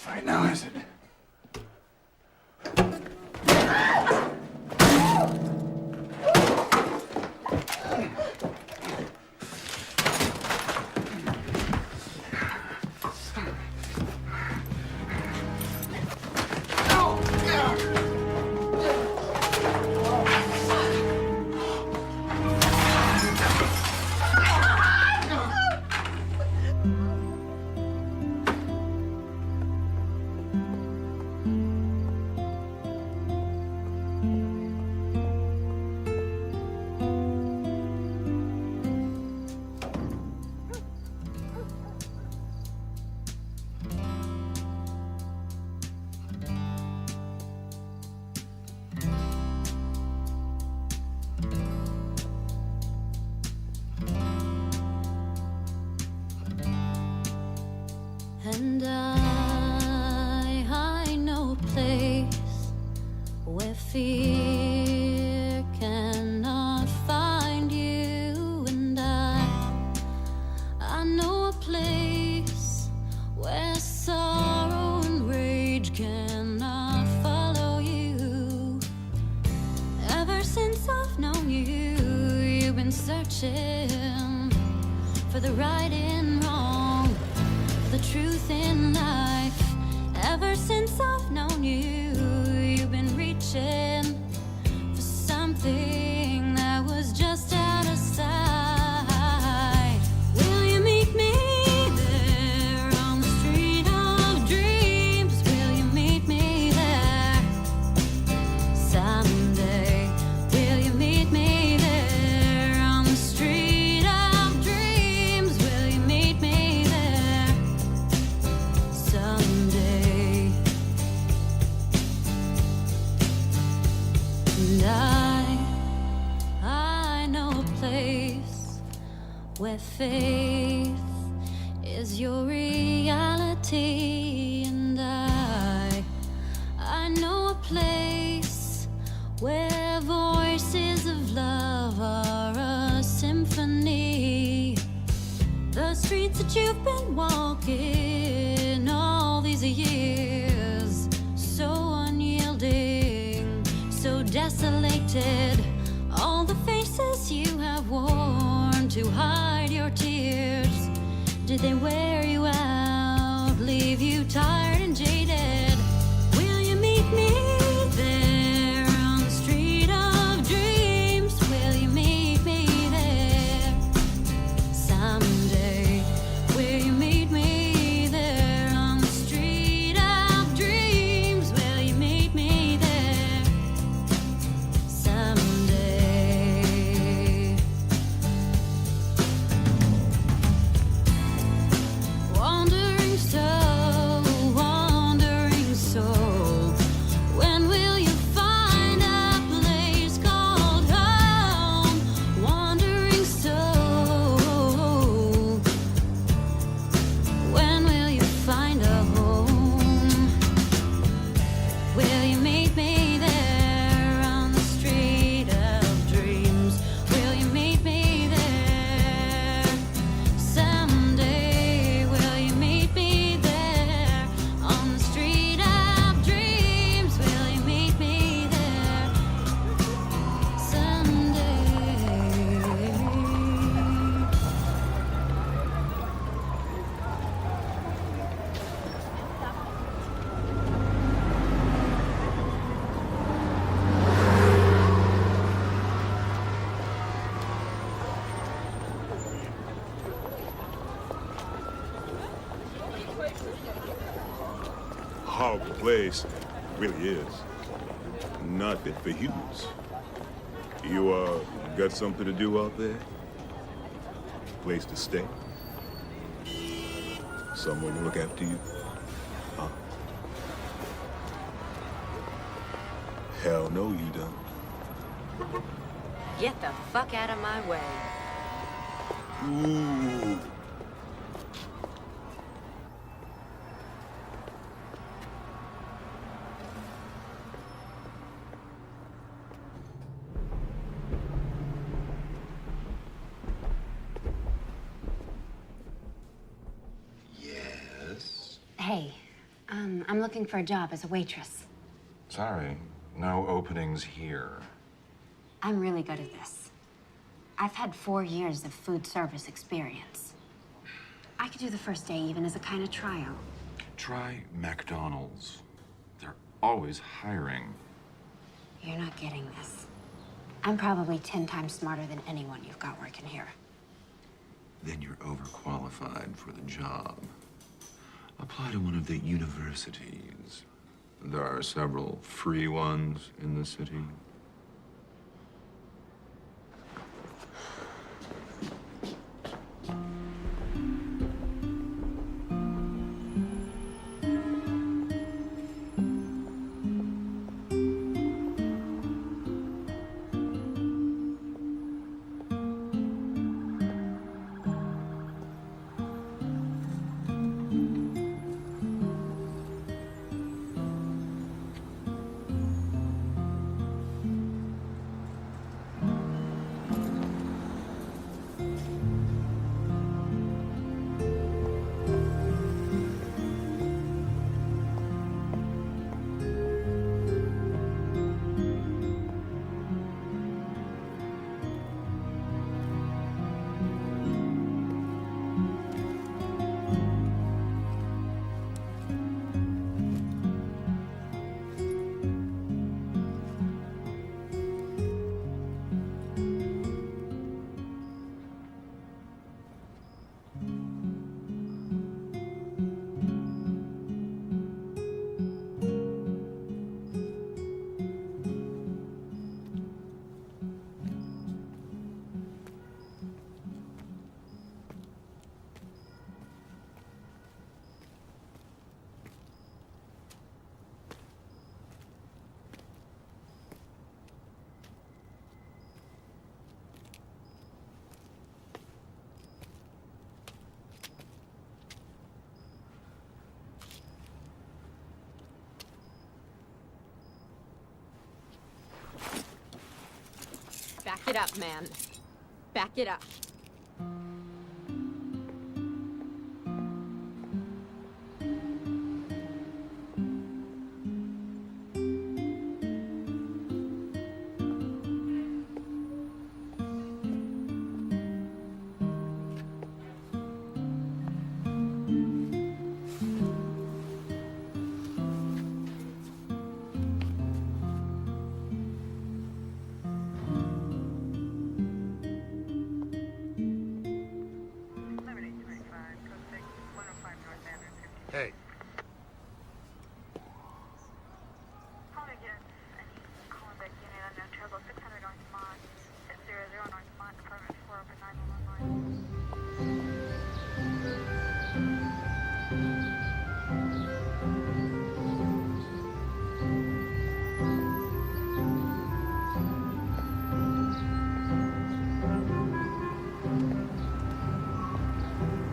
Right now, is it? And I know a place where fear cannot find you. And I know a place where sorrow and rage cannot follow you. Ever since I've known you, you've been searching for the right and wrong, the truth in life. Ever since I've known you, you've been reaching for something that was just out of sight. Will you meet me there on the street of dreams? Will you meet me there someday? Will you meet me there on the street of dreams? Will you meet me there someday? And I know a place where faith is your reality. And I know a place where voices of love are a symphony. The streets that you've been walking all these years, so unyielding, so desolated. All the faces you have worn to hide your tears, did they wear you out, leave you tired and jaded? Will you meet me there on the street of dreams? Will you meet me there someday? Will you meet me there on the street of dreams? Will you meet me there someday? Wandering soul, when will you find a place called home? Wandering soul, when will you find a home? Will you meet me there on the street of dreams? Will you meet me there someday? Will you meet me there on the street of dreams? Will you meet me there someday? Horrible place, really is. Not fit for humans. You, got something to do out there? Place to stay? Someone to look after you? Huh? Hell no, you don't. Get the fuck out of my way. Ooh. Yes. Hey, looking for a job as a waitress. Sorry, no openings here. I'm really good at this. I've had 4 years of food service experience. I could do the first day even as a kind of tryout. Try McDonald's. They're always hiring. You're not getting this. I'm probably 10 times smarter than anyone you've got working here. Then you're overqualified for the job. Apply to one of the universities. There are several free ones in the city. Back it up, man. Back it up. Hey. Call again. I need calling back unit. I'm in trouble. 600 North Mont. 600 North Mont, apartment 4, open 911 line.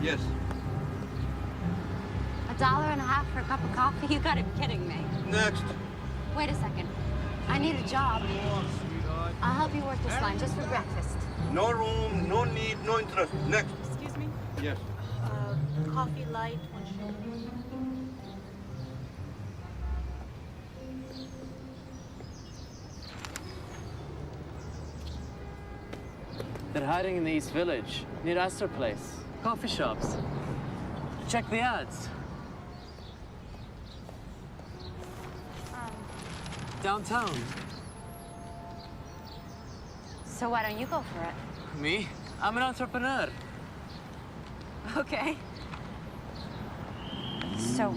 Yes. $1.50 for a cup of coffee? You gotta be kidding me. Next. Wait a second. I need a job. I'll help you work this line just for breakfast. No room, no need, no interest. Next. Excuse me? Yes. Coffee light, one sugar. They're hiding in the East Village, near Astor Place. Coffee shops. Check the ads. Downtown. So why don't you go for it? Me? I'm an entrepreneur. Okay. So,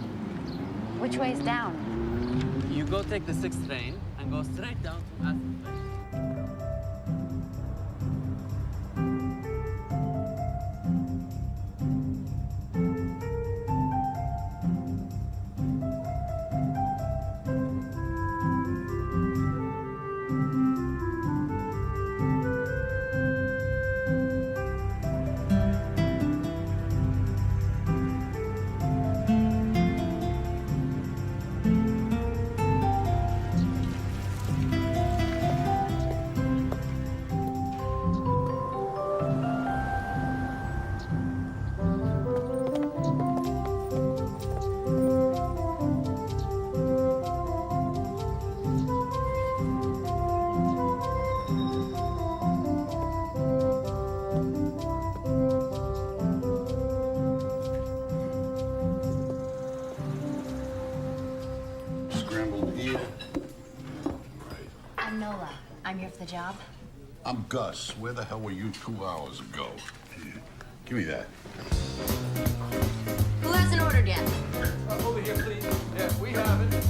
which way's down? You go take the 6th train and go straight down to Astor Place. job? I'm Gus. Where the hell were you 2 hours ago? Give me that. Who hasn't ordered yet? Over here, please. Yeah, we have it.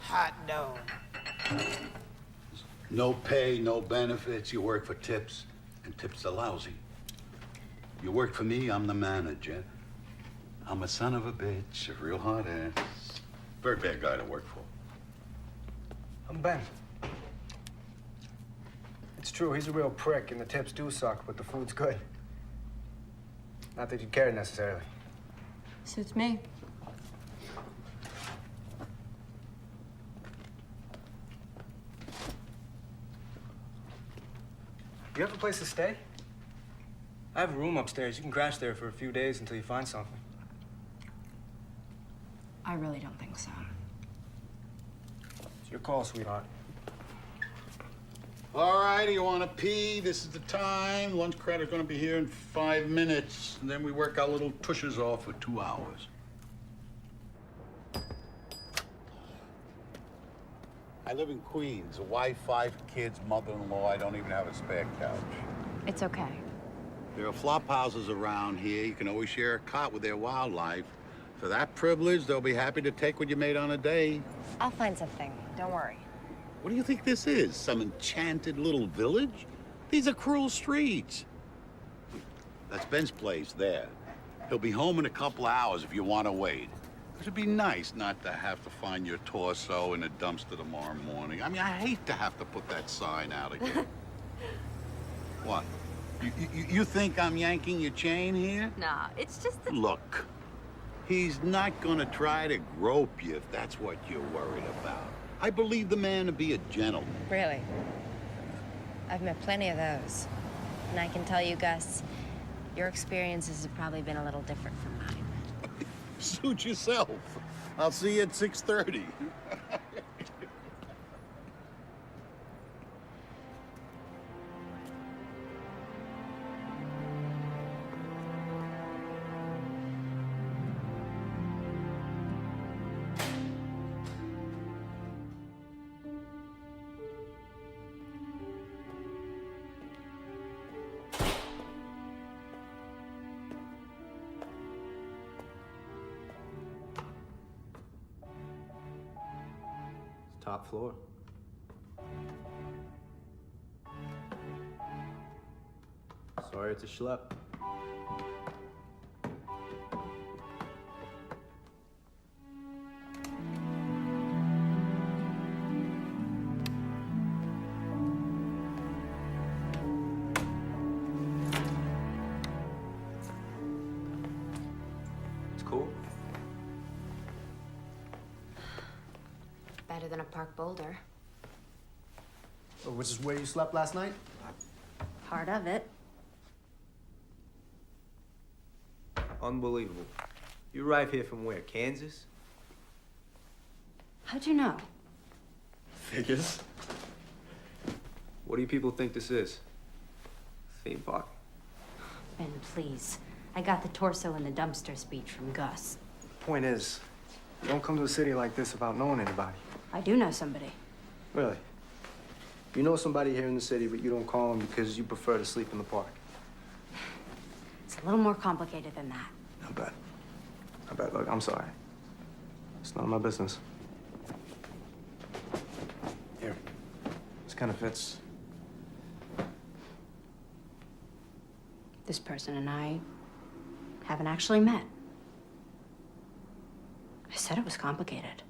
Hot dog. No pay, no benefits. You work for tips, and tips are lousy. You work for me, I'm the manager. I'm a son of a bitch, a real hard ass. Very bad guy to work for. I'm Ben. It's true, he's a real prick, and the tips do suck, but the food's good. Not that you care necessarily. Suits me. You have a place to stay? I have a room upstairs. You can crash there for a few days until you find something. I really don't think so. It's your call, sweetheart. All right, you want to pee? This is the time. Lunch credit's gonna be here in 5 minutes, and then we work our little tushes off for 2 hours. I live in Queens. A wife, 5 kids, mother-in-law. I don't even have a spare couch. It's okay. There are flop houses around here. You can always share a cot with their wildlife. For that privilege, they'll be happy to take what you made on a day. I'll find something. Don't worry. What do you think this is? Some enchanted little village? These are cruel streets. That's Ben's place there. He'll be home in a couple hours if you want to wait. It'd be nice not to have to find your torso in a dumpster tomorrow morning. I mean, I hate to have to put that sign out again. What? You think I'm yanking your chain here? Nah, it's just that... Look, he's not gonna try to grope you if that's what you're worried about. I believe the man to be a gentleman. Really? I've met plenty of those. And I can tell you, Gus, your experiences have probably been a little different from mine. Suit yourself. I'll see you at 6:30. Top floor. Sorry, it's a schlep. It's cool. Better than a park boulder. Which is where you slept last night? Part of it. Unbelievable. You arrived here from where? Kansas? How'd you know? Figures. What do you people think this is? Theme park? Ben, please. I got the torso in the dumpster speech from Gus. Point is, you don't come to a city like this without knowing anybody. I do know somebody. Really? You know somebody here in the city, but you don't call them because you prefer to sleep in the park. It's a little more complicated than that. I bet. I bet. Look, I'm sorry. It's none of my business. Here. This kind of fits. This person and I haven't actually met. I said it was complicated.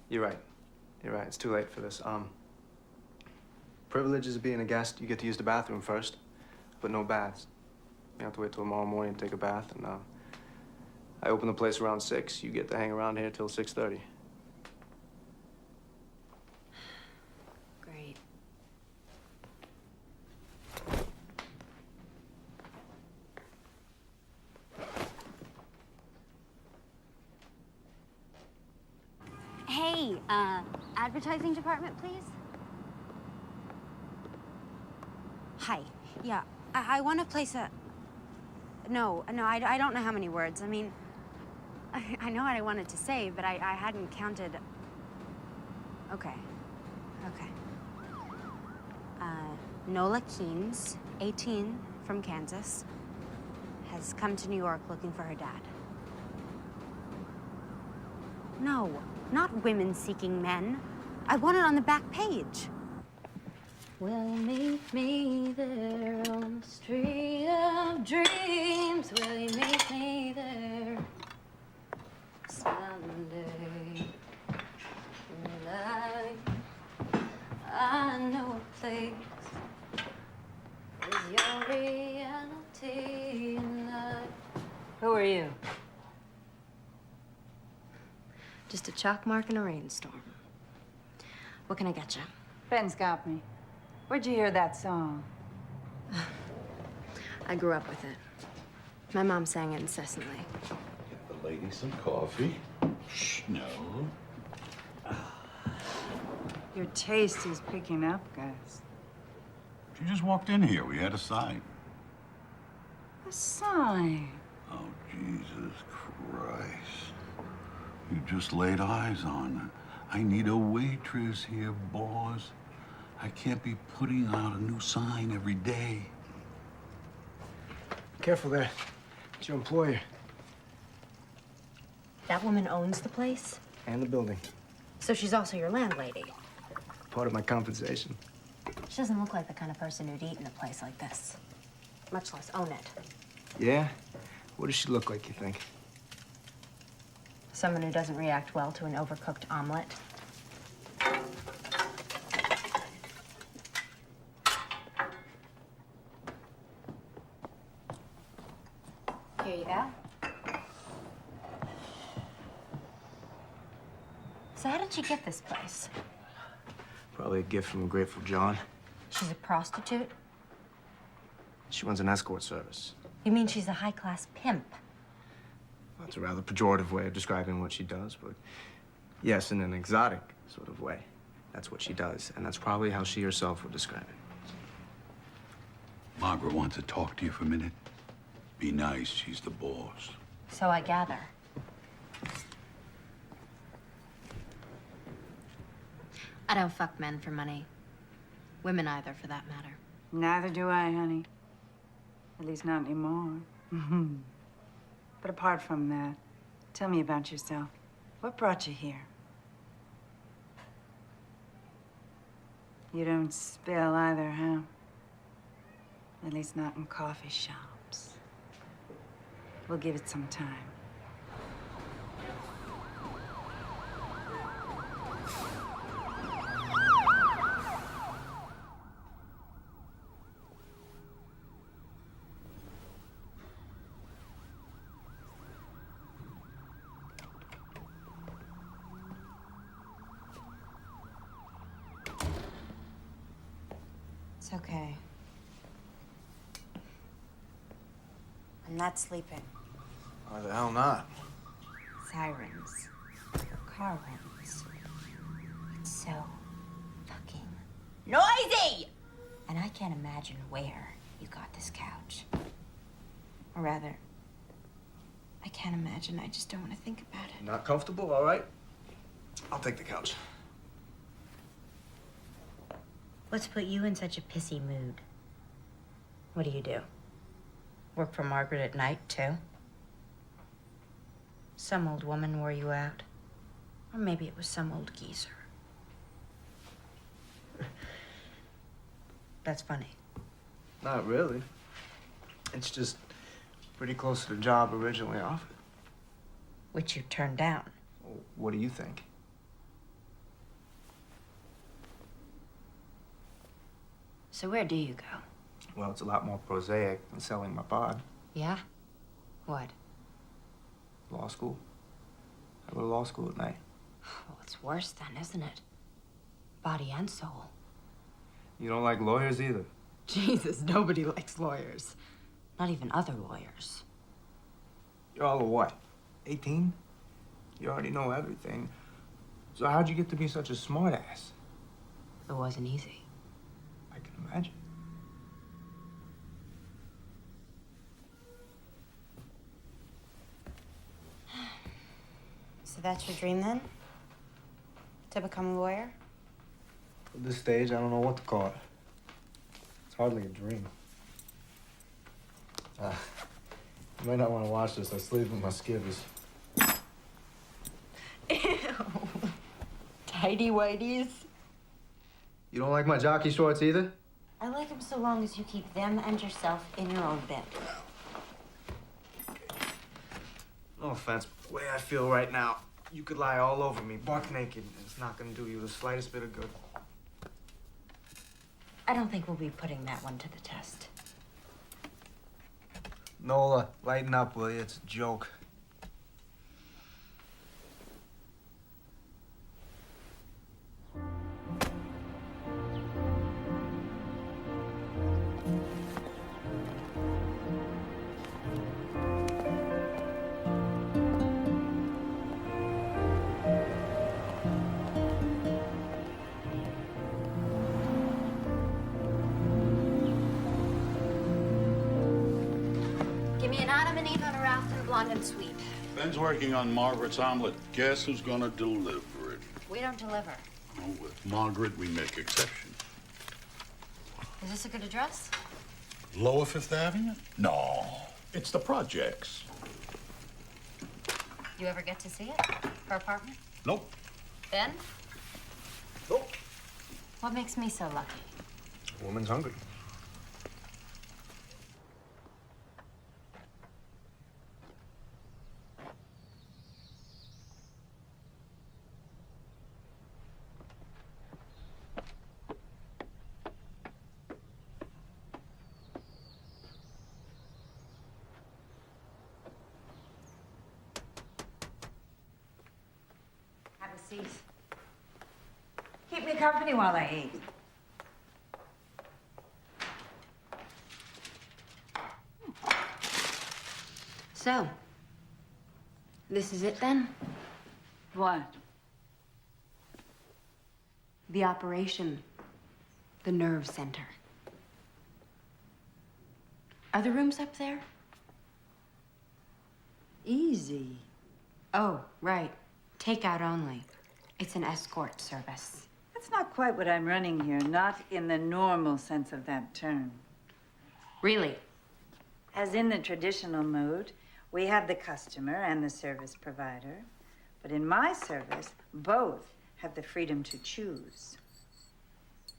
You're right. You're right. It's too late for this. Privileges of being a guest, you get to use the bathroom first, but no baths. You have to wait till tomorrow morning to take a bath, and I open the place around 6. You get to hang around here till 6:30. Great. Hey, Advertising department, please? Hi. Yeah, I want to place a... No, I don't know how many words. I mean, I know what I wanted to say, but I hadn't counted. Okay. Nola Keynes, 18, from Kansas, has come to New York looking for her dad. No, not women seeking men. I want it on the back page. Will you meet me there on the street of dreams? Will you meet me there someday? I know a place is your reality and Who are you? Just a chalk mark in a rainstorm. What can I get you? Ben's got me. Where'd you hear that song? I grew up with it. My mom sang it incessantly. Get the lady some coffee. Shh, no. Your taste is picking up, guys. She just walked in here. We had a sign. A sign? Oh, Jesus Christ. You just laid eyes on her. I need a waitress here, boss. I can't be putting out a new sign every day. Careful there. It's your employer. That woman owns the place? And the building. So she's also your landlady? Part of my compensation. She doesn't look like the kind of person who'd eat in a place like this, much less own it. Yeah? What does she look like, you think? Someone who doesn't react well to an overcooked omelet. Here you go. So how did she get this place? Probably a gift from a grateful John. She's a prostitute? She runs an escort service. You mean she's a high-class pimp? That's a rather pejorative way of describing what she does, but yes, in an exotic sort of way. That's what she does, and that's probably how she herself would describe it. Margaret wants to talk to you for a minute. Be nice, she's the boss. So I gather. I don't fuck men for money. Women either, for that matter. Neither do I, honey. At least not anymore. But apart from that, tell me about yourself. What brought you here? You don't spill either, huh? At least not in coffee shops. We'll give it some time. It's okay. I'm not sleeping. Why the hell not? Sirens. Car horns. It's so fucking noisy! And I can't imagine where you got this couch. Or rather, I can't imagine. I just don't want to think about it. Not comfortable? All right. I'll take the couch. What's put you in such a pissy mood? What do? Work for Margaret at night, too? Some old woman wore you out. Or maybe it was some old geezer. That's funny. Not really. It's just pretty close to the job originally offered. Which you turned down. Well, what do you think? So where do you go? Well, it's a lot more prosaic than selling my pod. Yeah? What? Law school. I go to law school at night. Well, it's worse then, isn't it? Body and soul. You don't like lawyers either? Jesus, nobody likes lawyers. Not even other lawyers. You're all a what? 18? You already know everything. So how'd you get to be such a smartass? It wasn't easy. I can imagine. So that's your dream then? To become a lawyer? At this stage, I don't know what to call it. It's hardly a dream. You might not want to watch this. I sleep with my skivvies. Ew. Tidy whities. You don't like my jockey shorts either? I like them so long as you keep them and yourself in your own bed. No offense, but the way I feel right now, you could lie all over me, buck naked, and it's not gonna do you the slightest bit of good. I don't think we'll be putting that one to the test. Nola, lighten up, will you? It's a joke. Give me an Adam and Eve on a raft and a blonde and sweet. Ben's working on Margaret's omelet. Guess who's gonna deliver it? We don't deliver. Oh, with Margaret, we make exceptions. Is this a good address? Lower Fifth Avenue? No, it's the projects. You ever get to see it? Her apartment? Nope. Ben? Nope. What makes me so lucky? Woman's hungry. Have a seat. Keep me company while I eat. So, this is it then? What? The operation. The nerve center. Are the rooms up there? Easy. Oh, right. Takeout only. It's an escort service. That's not quite what I'm running here, not in the normal sense of that term. Really? As in the traditional mode, we have the customer and the service provider. But in my service, both have the freedom to choose.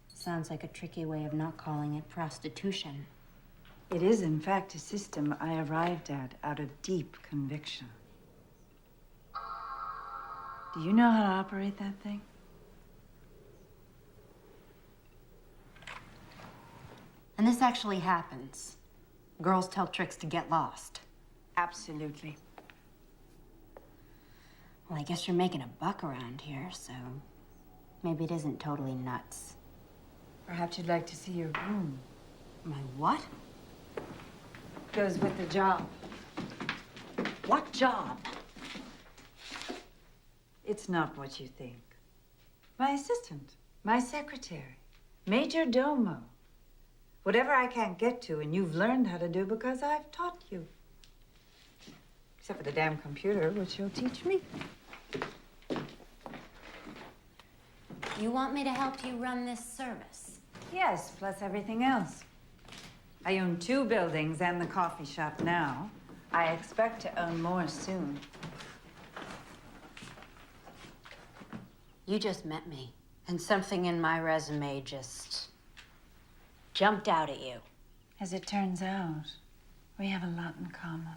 Sounds like a tricky way of not calling it prostitution. It is, in fact, a system I arrived at out of deep conviction. Do you know how to operate that thing? And this actually happens. Girls tell tricks to get lost. Absolutely. Well, I guess you're making a buck around here, so maybe it isn't totally nuts. Perhaps you'd like to see your room. My what? Goes with the job. What job? It's not what you think. My assistant, my secretary, major domo. Whatever I can't get to and you've learned how to do because I've taught you. Except for the damn computer, which you'll teach me. You want me to help you run this service? Yes, plus everything else. I own 2 buildings and the coffee shop now. I expect to own more soon. You just met me, and something in my resume just jumped out at you. As it turns out, we have a lot in common.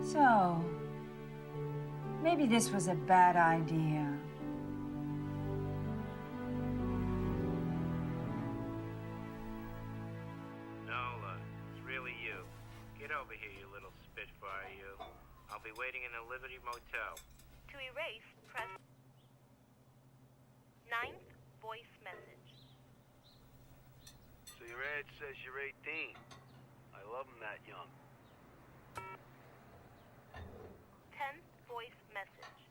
So, maybe this was a bad idea. Nola, it's really you. Get over here, you little spit waiting in a Liberty Motel. To erase, press 9th voice message. So your ad says you're 18. I love them that young. 10th voice message.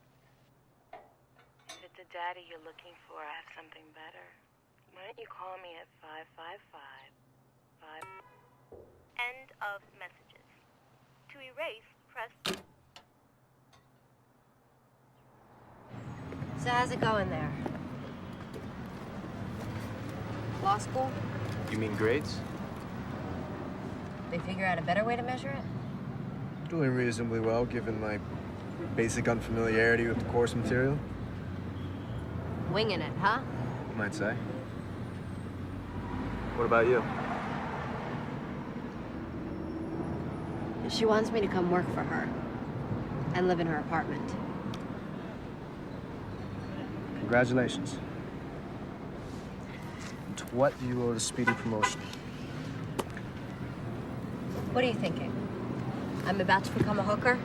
If it's a daddy you're looking for, I have something better. Why don't you call me at 555-5... End of messages. To erase, press... So how's it going there? Law school? You mean grades? They figure out a better way to measure it? Doing reasonably well, given my basic unfamiliarity with the course material. Winging it, huh? You might say. What about you? She wants me to come work for her and live in her apartment. Congratulations. And to what do you owe the speedy promotion? What are you thinking? I'm about to become a hooker?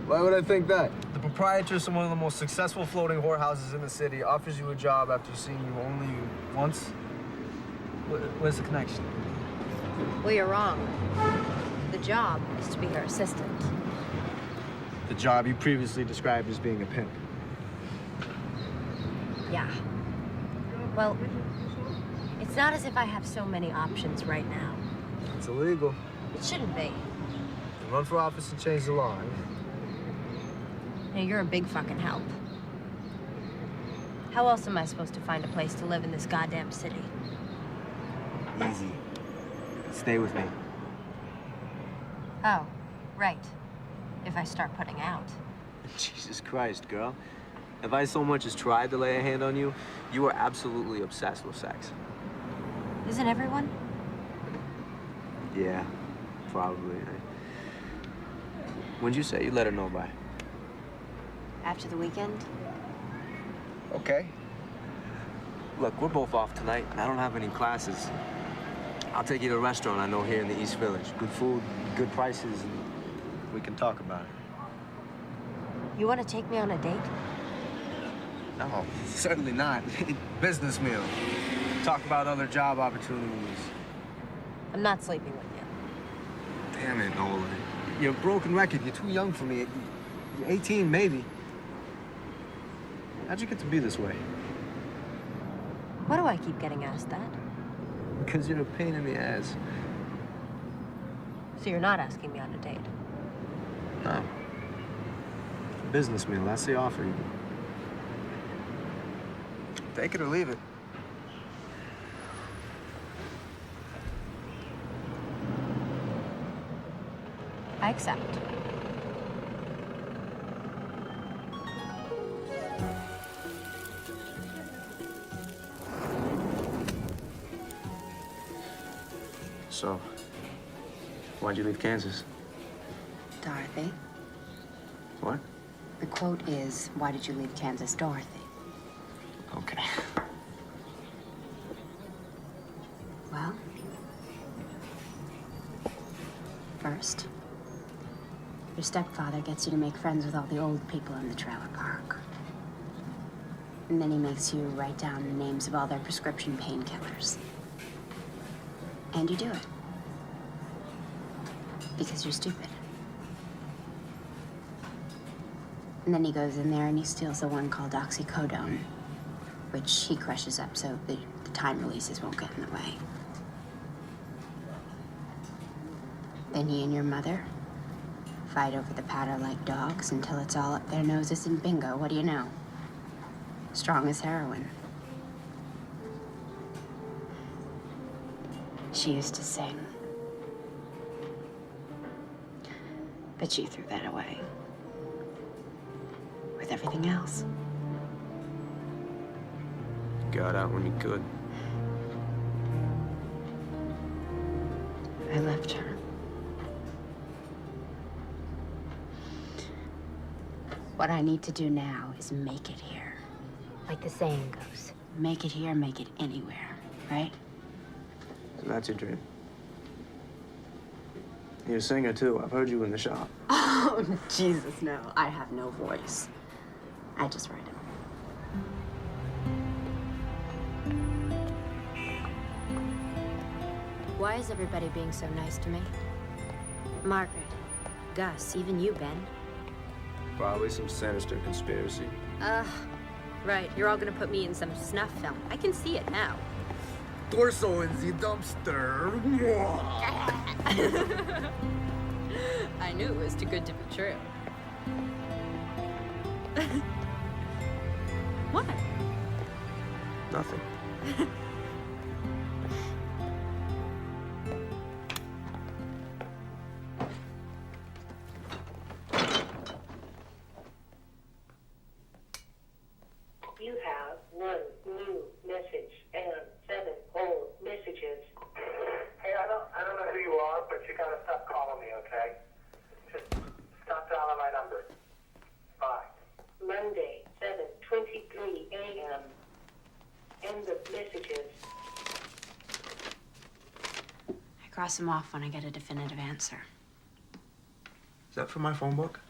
Why would I think that? The proprietress of one of the most successful floating whorehouses in the city offers you a job after seeing you only once? Where's the connection? Well, you're wrong. The job is to be her assistant. The job you previously described as being a pimp. Yeah. Well, it's not as if I have so many options right now. It's illegal. It shouldn't be. You run for office and change the law, Now, you're a big fucking help. How else am I supposed to find a place to live in this goddamn city? Easy. Stay with me. Oh, right. If I start putting out. Jesus Christ, girl. If I so much as tried to lay a hand on you, you are absolutely obsessed with sex. Isn't everyone? Yeah, probably. When'd you say you let her know by? After the weekend? Okay. Look, we're both off tonight, and I don't have any classes. I'll take you to a restaurant I know here in the East Village. Good food, good prices, and we can talk about it. You want to take me on a date? No, certainly not. Business meal. Talk about other job opportunities. I'm not sleeping with you. Damn it, Nola. You're a broken record. You're too young for me. You're 18, maybe. How'd you get to be this way? Why do I keep getting asked that? Because you're a pain in the ass. So you're not asking me on a date? No. Business meal, that's the offer. Take it or leave it. I accept. So, why'd you leave Kansas? Dorothy. What? The quote is, why did you leave Kansas, Dorothy? Okay. Well, first, your stepfather gets you to make friends with all the old people in the trailer park. And then he makes you write down the names of all their prescription painkillers. And you do it. Because you're stupid. And then he goes in there and he steals the one called oxycodone, which he crushes up so the time releases won't get in the way. Then he and your mother fight over the powder like dogs until it's all up their noses, and bingo, what do you know? Strong as heroin. She used to sing. But she threw that away. With everything else. Got out when you could. I left her. What I need to do now is make it here. Like the saying goes, make it here, make it anywhere, right? So that's your dream. You're a singer, too. I've heard you in the shop. Oh, Jesus, no. I have no voice. I just write it. Why is everybody being so nice to me? Margaret, Gus, even you, Ben. Probably some sinister conspiracy. Right. You're all gonna put me in some snuff film. I can see it now. Torso in the dumpster. I knew it was too good to be true. What? Nothing. You have 1 new message and 7 old messages. Hey, I don't know who you are, but you gotta stop calling me, okay? Just stop dialing my number. Bye. Monday, 7:23 a.m. End of messages. I cross them off when I get a definitive answer. Is that from my phone book?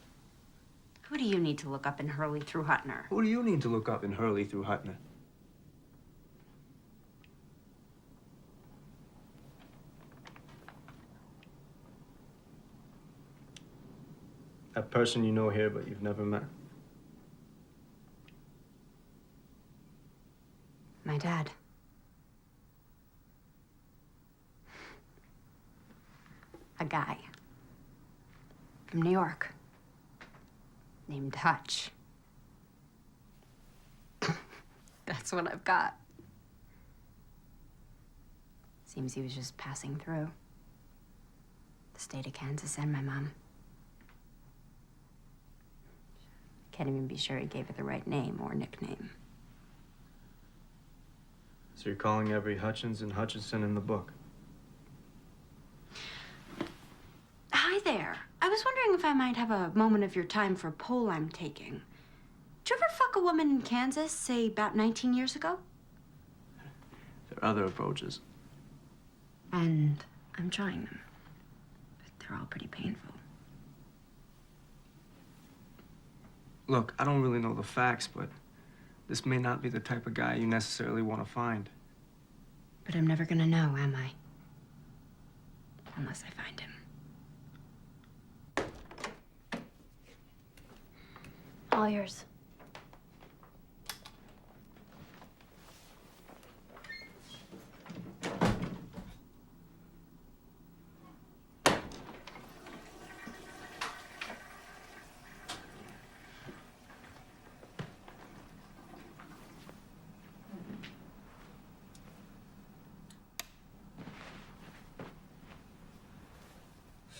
Who do you need to look up in Hurley through Hutner? Who do you need to look up in Hurley through Hutner? That person you know here, but you've never met. My dad. A guy. From New York. Named Hutch. That's what I've got. Seems he was just passing through. The state of Kansas and my mom. Can't even be sure he gave her the right name or nickname. So you're calling every Hutchins and Hutchinson in the book? Hi there. I was wondering if I might have a moment of your time for a poll I'm taking. Did you ever fuck a woman in Kansas, say about 19 years ago? There are other approaches. And I'm trying them. But they're all pretty painful. Look, I don't really know the facts, but this may not be the type of guy you necessarily want to find. But I'm never gonna know, am I? Unless I find him. All yours.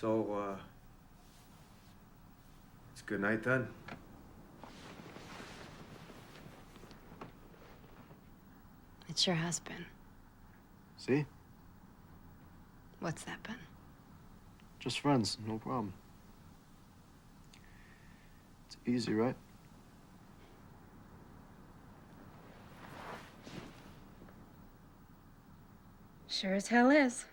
So, it's good night then. It sure has been. See? What's that been? Just friends, no problem. It's easy, right? Sure as hell is.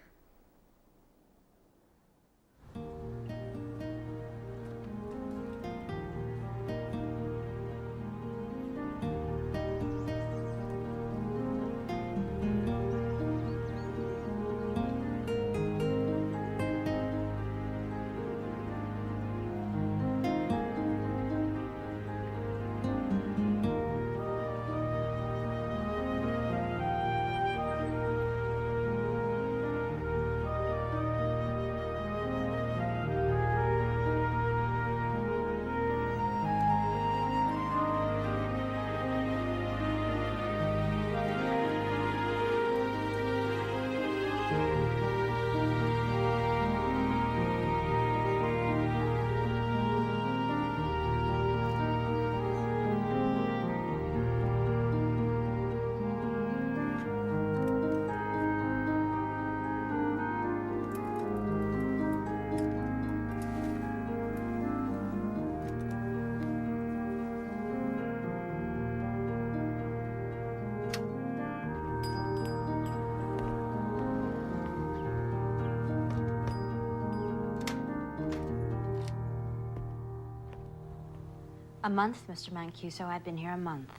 A month, Mr. Mancuso. I've been here a month.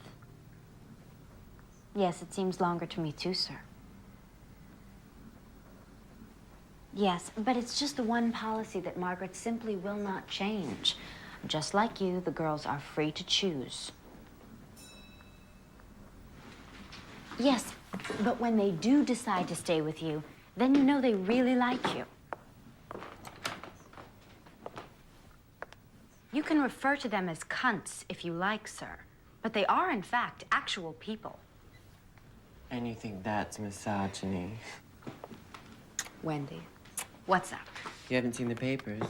Yes, it seems longer to me too, sir. Yes, but it's just the one policy that Margaret simply will not change. Just like you, the girls are free to choose. Yes, but when they do decide to stay with you, then you know they really like you. You can refer to them as cunts if you like, sir, but they are, in fact, actual people. And you think that's misogyny? Wendy, what's up? You haven't seen the papers?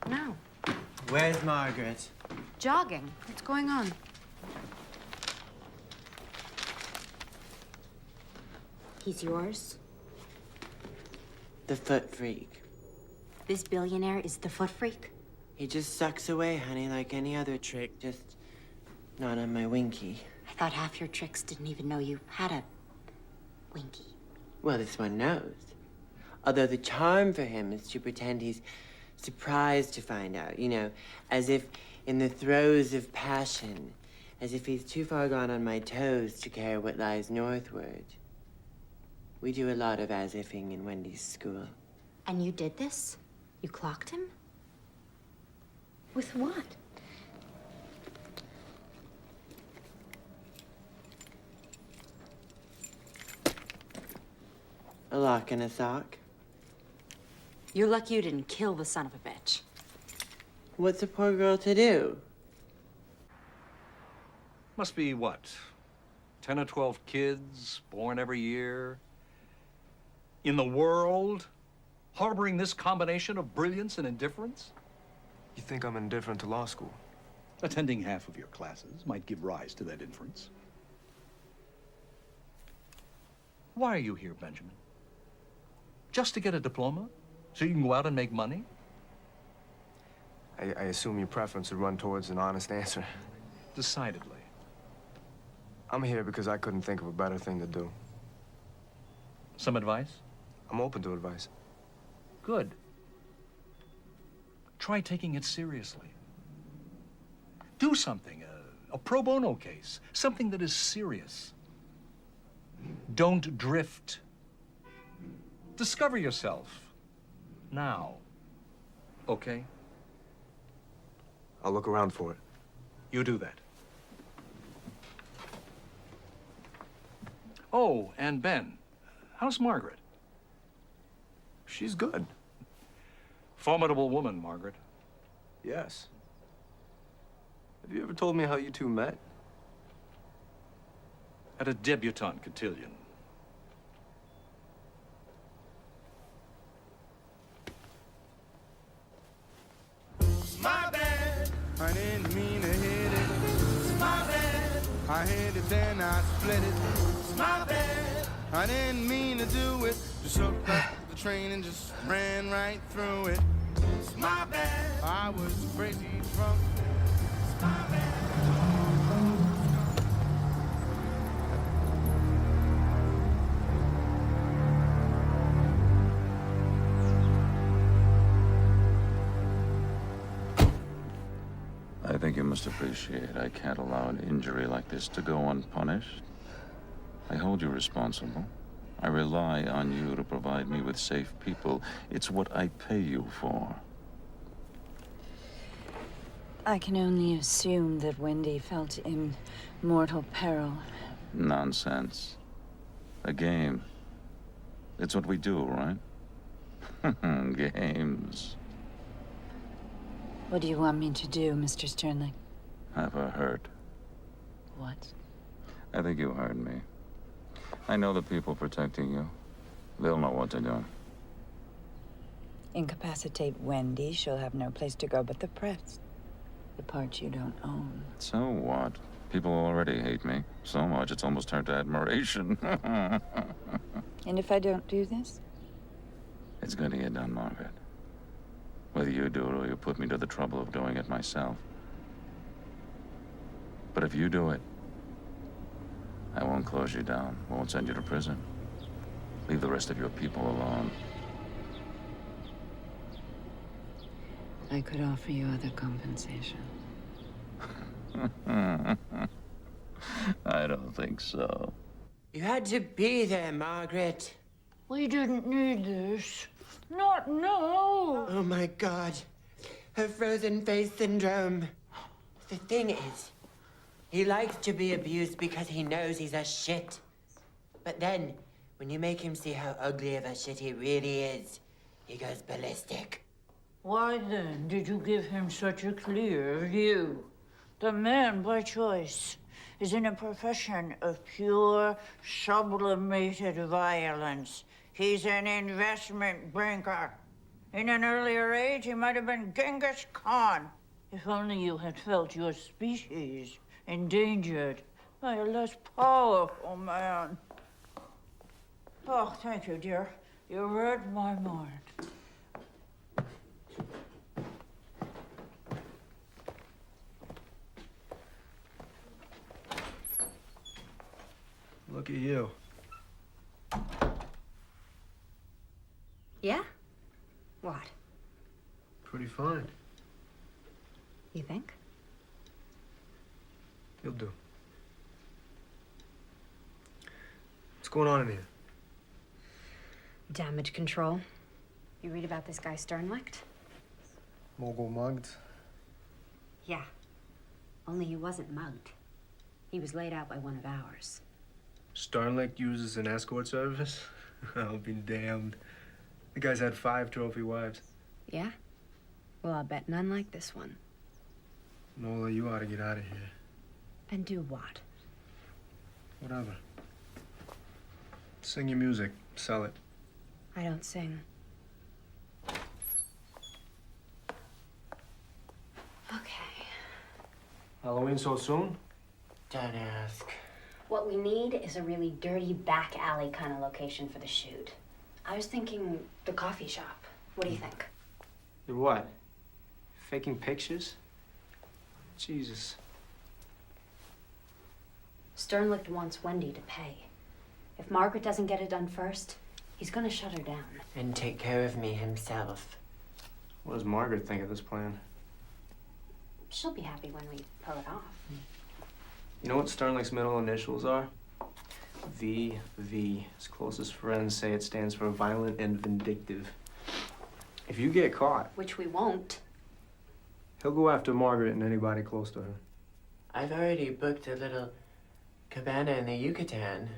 No. Where's Margaret? Jogging. What's going on? He's yours? The foot freak. This billionaire is the foot freak? He just sucks away, honey, like any other trick, just not on my winky. I thought half your tricks didn't even know you had a winky. Well, this one knows. Although the charm for him is to pretend he's surprised to find out, you know, as if in the throes of passion, as if he's too far gone on my toes to care what lies northward. We do a lot of as-ifing in Wendy's school. And you did this? You clocked him? With what? A lock and a sock. You're lucky you didn't kill the son of a bitch. What's a poor girl to do? Must be, what, 10 or 12 kids born every year in the world harboring this combination of brilliance and indifference? You think I'm indifferent to law school? Attending half of your classes might give rise to that inference. Why are you here, Benjamin? Just to get a diploma? So you can go out and make money? I assume your preference would run towards an honest answer. Decidedly. I'm here because I couldn't think of a better thing to do. Some advice? I'm open to advice. Good. Try taking it seriously. Do something, a pro bono case, something that is serious. Don't drift. Discover yourself. Now. Okay? I'll look around for it. You do that. Oh, and Ben, how's Margaret? She's good. Formidable woman, Margaret. Yes. Have you ever told me how you two met? At a debutante cotillion. My bad, I didn't mean to hit it. It's my bad, I hit it then I split it. It's my bad, I didn't mean to do it. Just hooked up the train and just ran right through it. It's my bad, I was crazy drunk. It's my bad. I think you must appreciate I can't allow an injury like this to go unpunished. I hold you responsible. I rely on you to provide me with safe people. It's what I pay you for. I can only assume that Wendy felt in mortal peril. Nonsense. A game. It's what we do, right? Games. What do you want me to do, Mr. Sternling? Have her hurt. What? I think you heard me. I know the people protecting you. They'll know what to do. Incapacitate Wendy, she'll have no place to go but the press. The part you don't own. So what? People already hate me. So much, it's almost turned to admiration. And if I don't do this? It's gonna get done, Margaret. Whether you do it or you put me to the trouble of doing it myself. But if you do it, I won't close you down, won't send you to prison. Leave the rest of your people alone. I could offer you other compensation. think so. You had to be there, Margaret. We didn't need this. Not now. Oh my God. Her frozen face syndrome. The thing is, he likes to be abused because he knows he's a shit. But then, when you make him see how ugly of a shit he really is, he goes ballistic. Why then did you give him such a clear view? The man, by choice, is in a profession of pure, sublimated violence. He's an investment banker. In an earlier age, he might have been Genghis Khan. If only you had felt your species endangered by a less powerful man. Oh, thank you, dear. You read my mind. Look at you. Yeah? What? Pretty fine. You think? You'll do. What's going on in here? Damage control. You read about this guy Sternlicht? Mogul mugged? Yeah. Only he wasn't mugged. He was laid out by one of ours. Sternlicht uses an escort service? I'll be damned. The guy's had 5 trophy wives. Yeah? Well, I'll bet none like this one. Nola, you ought to get out of here. And do what? Whatever. Sing your music. Sell it. I don't sing. Okay. Halloween so soon? Don't ask. What we need is a really dirty back alley kind of location for the shoot. I was thinking the coffee shop. What do you think? You're what? Faking pictures? Jesus. Sternlicht wants Wendy to pay. If Margaret doesn't get it done first, he's gonna shut her down. And take care of me himself. What does Margaret think of this plan? She'll be happy when we pull it off. You know what Sternlicht's middle initials are? VV. His closest friends say it stands for violent and vindictive. If you get caught, Which we won't. he'll go after Margaret and anybody close to her. I've already booked a little cabana in the Yucatan.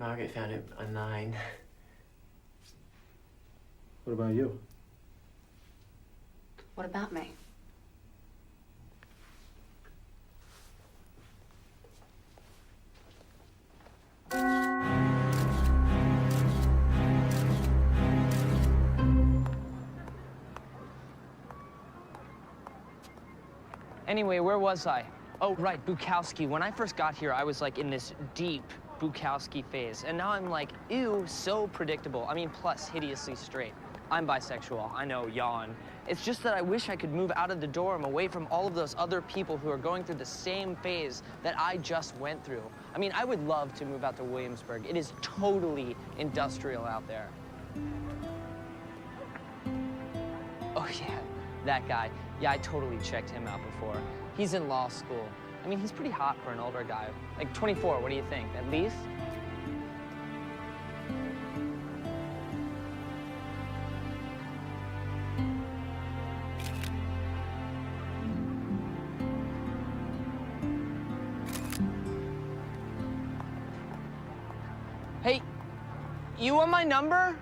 Margaret found it online. What about you? What about me? Anyway, where was I? Oh, right, Bukowski. When I first got here, I was like in this deep Bukowski phase. And now I'm like, ew, so predictable. I mean, plus hideously straight. I'm bisexual, I know, yawn. It's just that I wish I could move out of the dorm, away from all of those other people who are going through the same phase that I just went through. I mean, I would love to move out to Williamsburg. It is totally industrial out there. Oh, yeah, that guy. Yeah, I totally checked him out before. He's in law school. I mean, he's pretty hot for an older guy. Like 24, what do you think? At least? Hey, you want my number?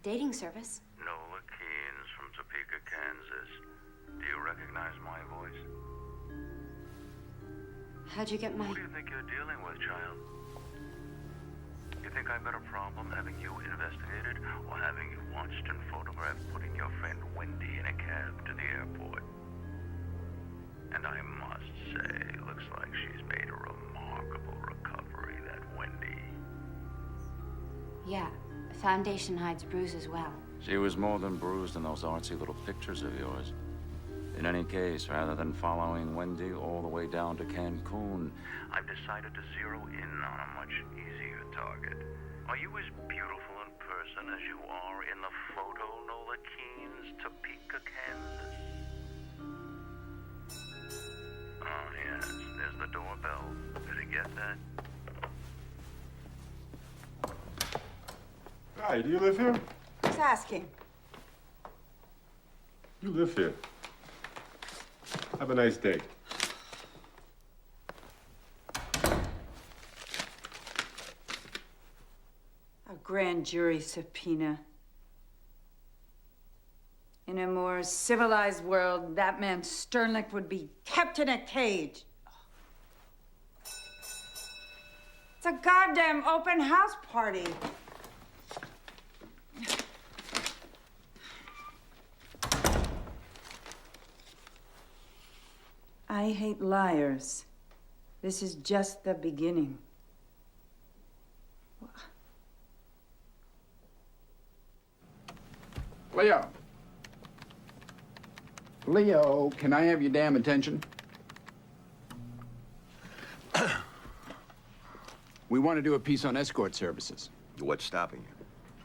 Dating service. Nola Keynes from Topeka, Kansas. Do you recognize my voice? How'd you get my... Who do you think you're dealing with, child? You think I've got a problem having you investigated or having you watched and photographed putting your friend Wendy in a cab to the airport? And I must say, looks like she's made a remarkable recovery, that Wendy. Yeah, foundation hides bruises well. She was more than bruised in those artsy little pictures of yours. In any case, rather than following Wendy all the way down to Cancun, I've decided to zero in on a much easier target. Are you as beautiful in person as you are in the photo, Nola Keene's Topeka, Kansas? Oh, yes, there's the doorbell. Did you get that? Hi, do you live here? Who's asking? You live here. Have a nice day. A grand jury subpoena. In a more civilized world, that man Sternlicht would be kept in a cage. It's a goddamn open house party. I hate liars. This is just the beginning. Leo. Leo, can I have your damn attention? We want to do a piece on escort services. What's stopping you?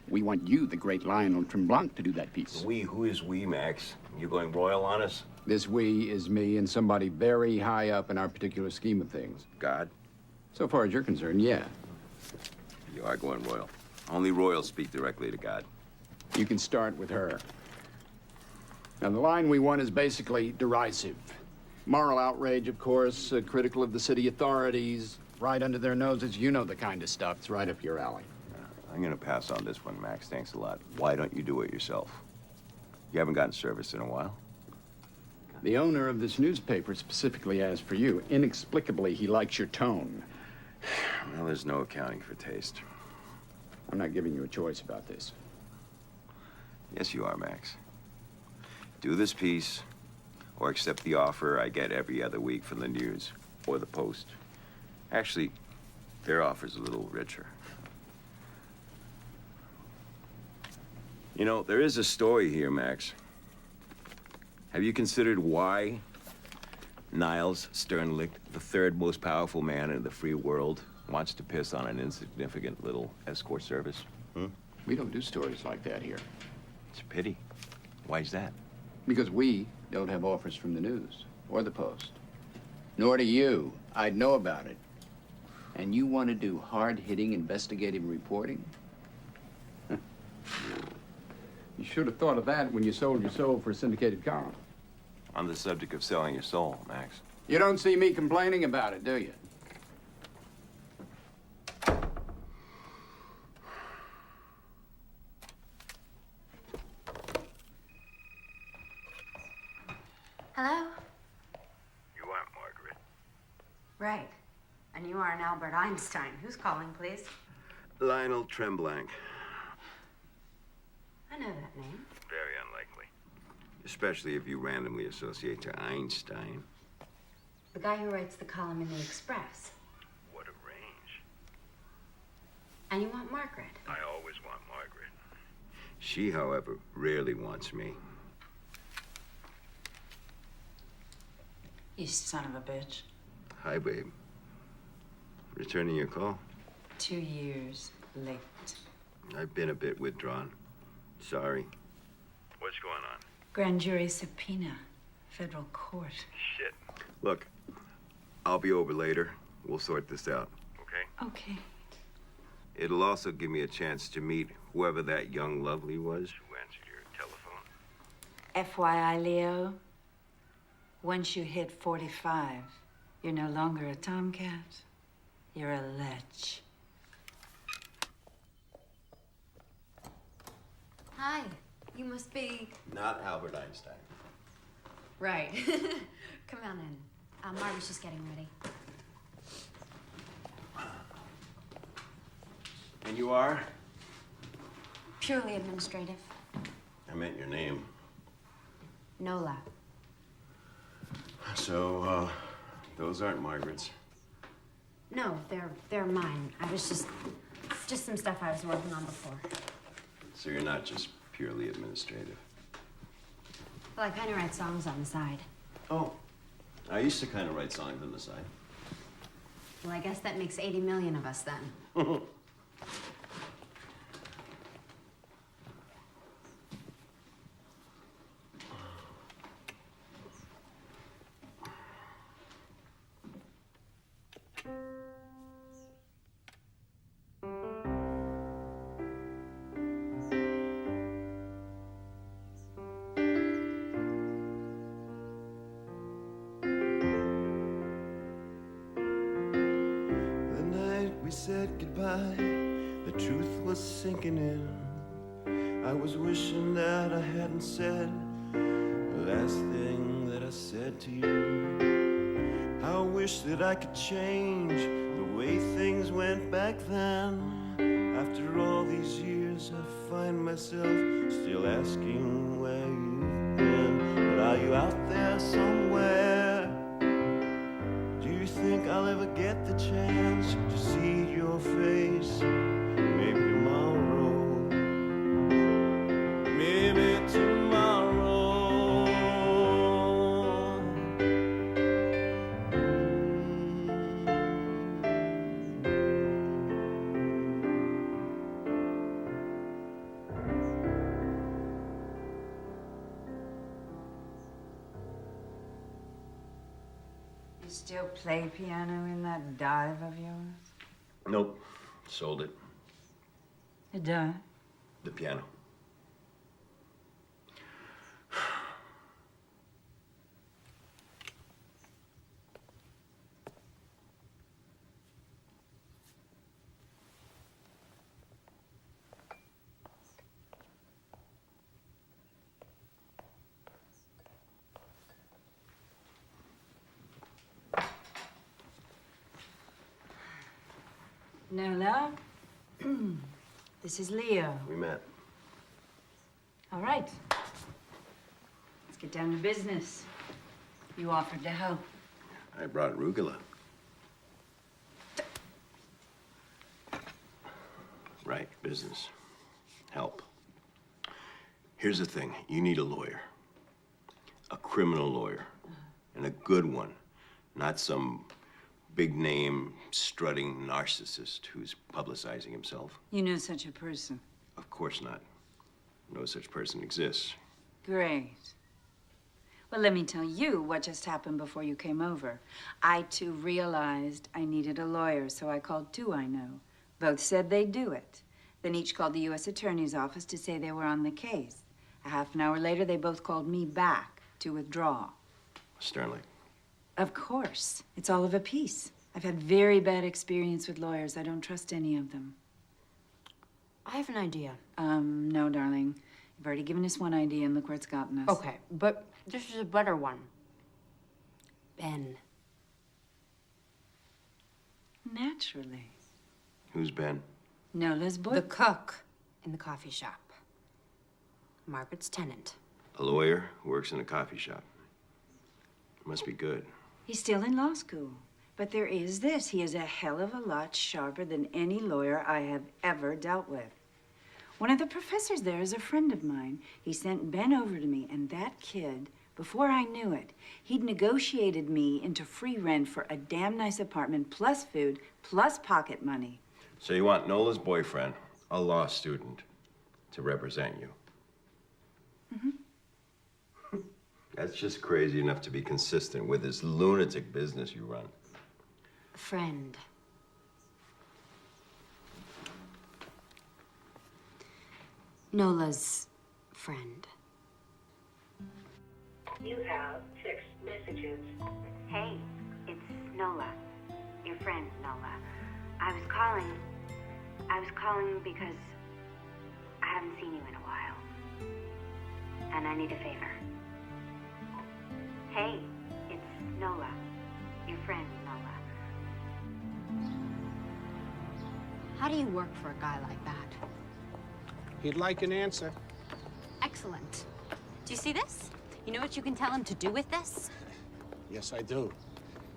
We want you, the great Lionel Tremblant, to do that piece. We? Who is we, Max? You going royal on us? This we is me and somebody very high up in our particular scheme of things. God? So far as you're concerned, yeah. You are going royal. Only royals speak directly to God. You can start with her. Now, the line we want is basically derisive. Moral outrage, of course, critical of the city authorities, right under their noses. You know the kind of stuff. It's right up your alley. I'm gonna pass on this one, Max. Thanks a lot. Why don't you do it yourself? You haven't gotten service in a while. The owner of this newspaper specifically asked for you. Inexplicably, he likes your tone. Well, there's no accounting for taste. I'm not giving you a choice about this. Yes, you are, Max. Do this piece, or accept the offer I get every other week from the News or the Post. Actually, their offer's a little richer. You know, there is a story here, Max. Have you considered why Niles Sternlicht, the third most powerful man in the free world, wants to piss on an insignificant little escort service? We don't do stories like that here. It's a pity. Why's that? Because we don't have offers from the News or the Post. Nor do you. I'd know about it. And you want to do hard-hitting investigative reporting? You should have thought of that when you sold your soul for a syndicated column. On the subject of selling your soul, Max. You don't see me complaining about it, do you? Hello? You aren't Margaret. Right. And you are an Albert Einstein. Who's calling, please? Lionel Tremblant. I know that name. Very unlikely. Especially if you randomly associate to Einstein. The guy who writes the column in the Express. What a range. And you want Margaret. I always want Margaret. She, however, rarely wants me. You son of a bitch. Hi, babe. Returning your call? 2 years late. I've been a bit withdrawn. Sorry. What's going on? Grand jury subpoena. Federal court. Shit. Look, I'll be over later. We'll sort this out, okay? Okay. It'll also give me a chance to meet whoever that young lovely was who answered your telephone. FYI, Leo, once you hit 45, you're no longer a tomcat. You're a lech. Hi. You must be... Not Albert Einstein. Right. Come on in. Margaret's just getting ready. And you are? Purely administrative. I meant your name. Nola. So, those aren't Margaret's. No, they're mine. I was just some stuff I was working on before. So you're not just purely administrative. Well, I kind of write songs on the side. Oh, I used to kind of write songs on the side. Well, I guess that makes 80 million of us then. Said goodbye, the truth was sinking in. I was wishing that I hadn't said the last thing that I said to you. I wish that I could change the way things went back then. After all these years, I find myself still asking where you've been. But are you out there somewhere? Do you think I'll ever get the chance to see your face? Maybe tomorrow. Maybe tomorrow. You still play piano in that dive of yours? Nope. Sold it. The dive? The piano. Nola, this is Leo. We met. All right. Let's get down to business. You offered to help. I brought arugula. Right, business. Help. Here's the thing. You need a lawyer. A criminal lawyer. And a good one. Not some big-name, strutting narcissist who's publicizing himself. You know such a person? Of course not. No such person exists. Great. Well, let me tell you what just happened before you came over. I, too, realized I needed a lawyer, so I called two I know. Both said they'd do it. Then each called the U.S. Attorney's office to say they were on the case. A half an hour later, they both called me back to withdraw. Sternly. Of course. It's all of a piece. I've had very bad experience with lawyers. I don't trust any of them. I have an idea. No, darling. You've already given us one idea, and look where it's gotten us. Okay, but this is a better one. Ben. Naturally. Who's Ben? Nola's boy. The cook in the coffee shop. Margaret's tenant. A lawyer who works in a coffee shop. Must be good. He's still in law school. But there is this. He is a hell of a lot sharper than any lawyer I have ever dealt with. One of the professors there is a friend of mine. He sent Ben over to me, and that kid, before I knew it, he'd negotiated me into free rent for a damn nice apartment, plus food, plus pocket money. So you want Nola's boyfriend, a law student, to represent you? Mm-hmm. That's just crazy enough to be consistent with this lunatic business you run. Friend. Nola's friend. You have 6 messages. Hey, it's Nola. Your friend, Nola. I was calling because I haven't seen you in a while. And I need a favor. Hey, it's Nola. Your friend, Nola. How do you work for a guy like that? He'd like an answer. Excellent. Do you see this? You know what you can tell him to do with this? Yes, I do.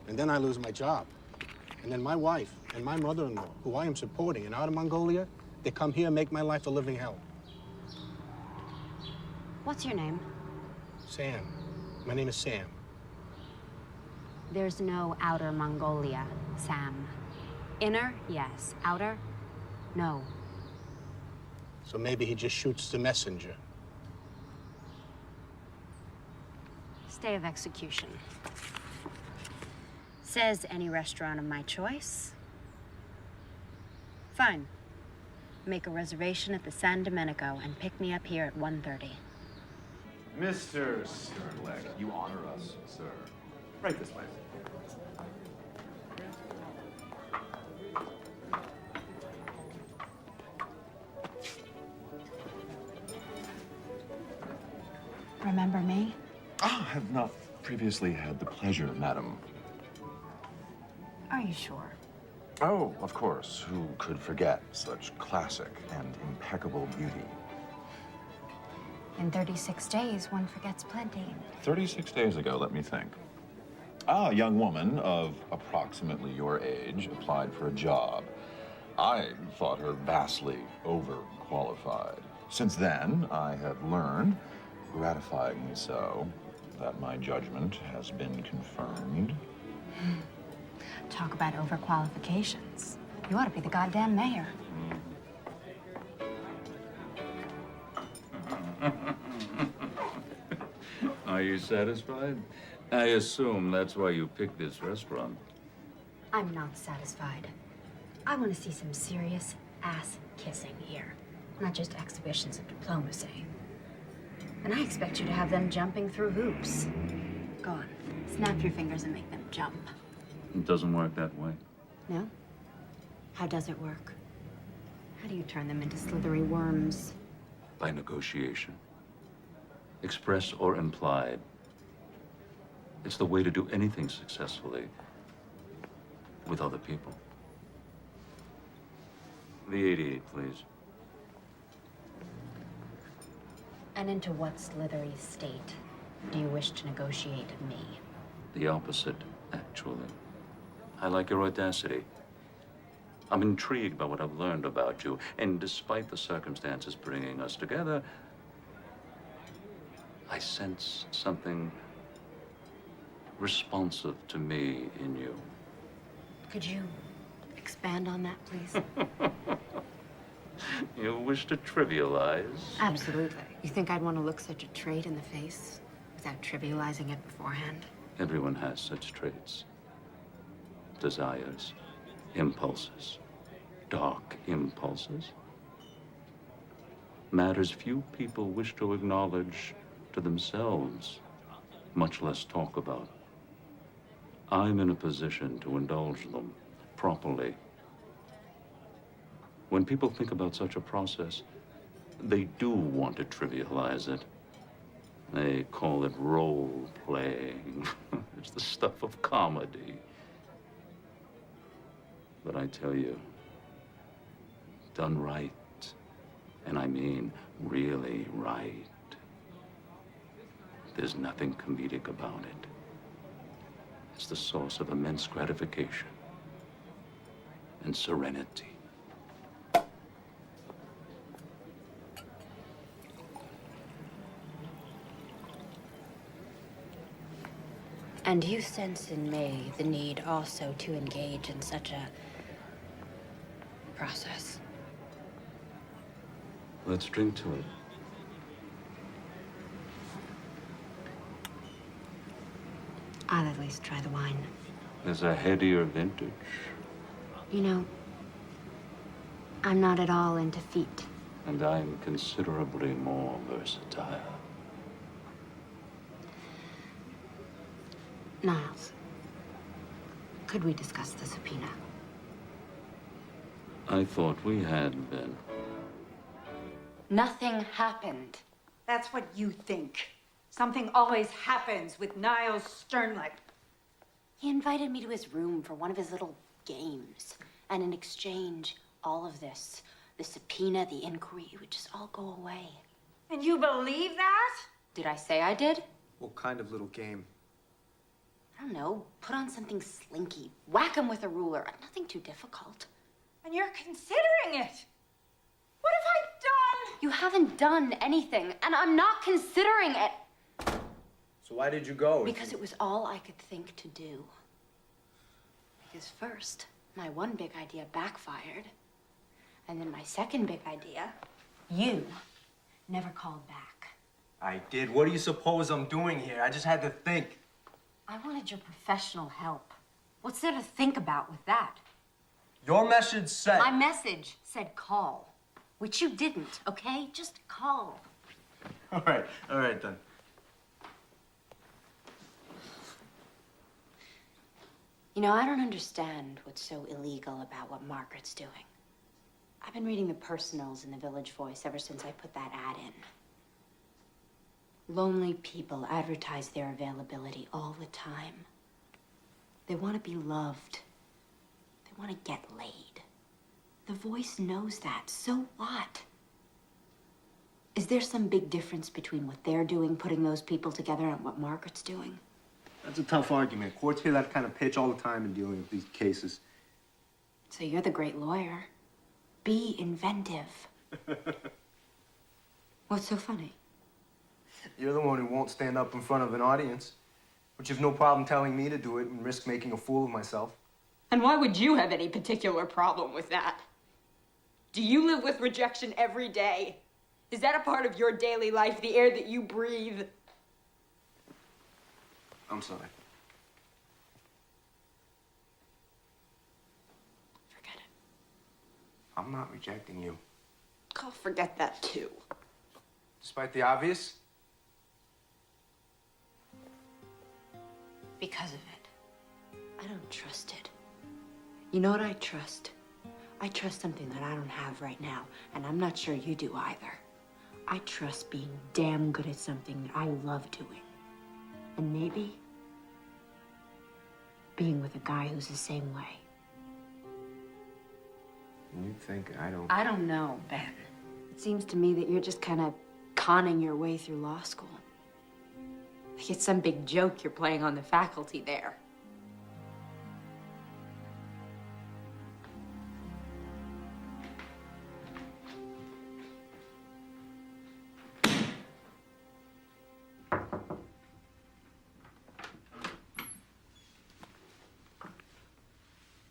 And then I lose my job. And then my wife and my mother-in-law, who I am supporting in Outer Mongolia, they come here and make my life a living hell. What's your name? Sam. My name is Sam. There's no outer Mongolia, Sam. Inner, yes. Outer, no. So maybe he just shoots the messenger. Stay of execution. Says any restaurant of my choice. Fine. Make a reservation at the San Domenico and pick me up here at 1:30. Mr. Sternlicht, you honor us, sir. Right this way. Remember me? Ah, I have not previously had the pleasure, madam. Are you sure? Oh, of course. Who could forget such classic and impeccable beauty? In 36 days, one forgets plenty. 36 days ago, let me think. Ah, a young woman of approximately your age applied for a job. I thought her vastly overqualified. Since then, I have learned, gratifyingly so, that my judgment has been confirmed. Talk about overqualifications. You ought to be the goddamn mayor. Are you satisfied? I assume that's why you picked this restaurant. I'm not satisfied. I want to see some serious ass kissing here, not just exhibitions of diplomacy. And I expect you to have them jumping through hoops. Go on, snap your fingers and make them jump. It doesn't work that way. No? How does it work? How do you turn them into slithery worms? By negotiation. Express or implied. It's the way to do anything successfully with other people. The 88, please. And into what slithery state do you wish to negotiate me? The opposite, actually. I like your audacity. I'm intrigued by what I've learned about you, and despite the circumstances bringing us together, I sense something responsive to me in you. Could you expand on that, please? You wish to trivialize? Absolutely. You think I'd want to look such a trait in the face without trivializing it beforehand? Everyone has such traits. Desires, impulses, dark impulses. Matters few people wish to acknowledge to themselves, much less talk about. I'm in a position to indulge them properly. When people think about such a process, they do want to trivialize it. They call it role-playing. It's the stuff of comedy. But I tell you, done right, and I mean really right, there's nothing comedic about it. It's the source of immense gratification and serenity. And you sense in me the need also to engage in such a process. Let's drink to it. I'll at least try the wine. There's a headier vintage. You know, I'm not at all into feet. And I'm considerably more versatile. Niles, could we discuss the subpoena? I thought we had been. Nothing happened. That's what you think. Something always happens with Niles Sternlicht. He invited me to his room for one of his little games. And in exchange, all of this, the subpoena, the inquiry, it would just all go away. And you believe that? Did I say I did? What kind of little game? I don't know. Put on something slinky. Whack him with a ruler. Nothing too difficult. And you're considering it. What have I done? You haven't done anything, and I'm not considering it. So why did you go? Because it was all I could think to do. Because first, my one big idea backfired. And then my second big idea, you never called back. I did. What do you suppose I'm doing here? I just had to think. I wanted your professional help. What's there to think about with that? Your message said... My message said call, which you didn't, okay? Just call. All right then. You know, I don't understand what's so illegal about what Margaret's doing. I've been reading the personals in the Village Voice ever since I put that ad in. Lonely people advertise their availability all the time. They want to be loved. They want to get laid. The Voice knows that. So what? Is there some big difference between what they're doing, putting those people together, and what Margaret's doing? That's a tough argument. Courts hear that kind of pitch all the time in dealing with these cases. So you're the great lawyer. Be inventive. What's so funny? You're the one who won't stand up in front of an audience, but you've no problem telling me to do it and risk making a fool of myself. And why would you have any particular problem with that? Do you live with rejection every day? Is that a part of your daily life, the air that you breathe? I'm sorry. Forget it. I'm not rejecting you. I'll forget that too. Despite the obvious? Because of it. I don't trust it. You know what I trust? I trust something that I don't have right now, and I'm not sure you do either. I trust being damn good at something that I love doing. And maybe being with a guy who's the same way. You think I don't... I don't know, Ben. It seems to me that you're just kind of conning your way through law school. Like it's some big joke you're playing on the faculty there.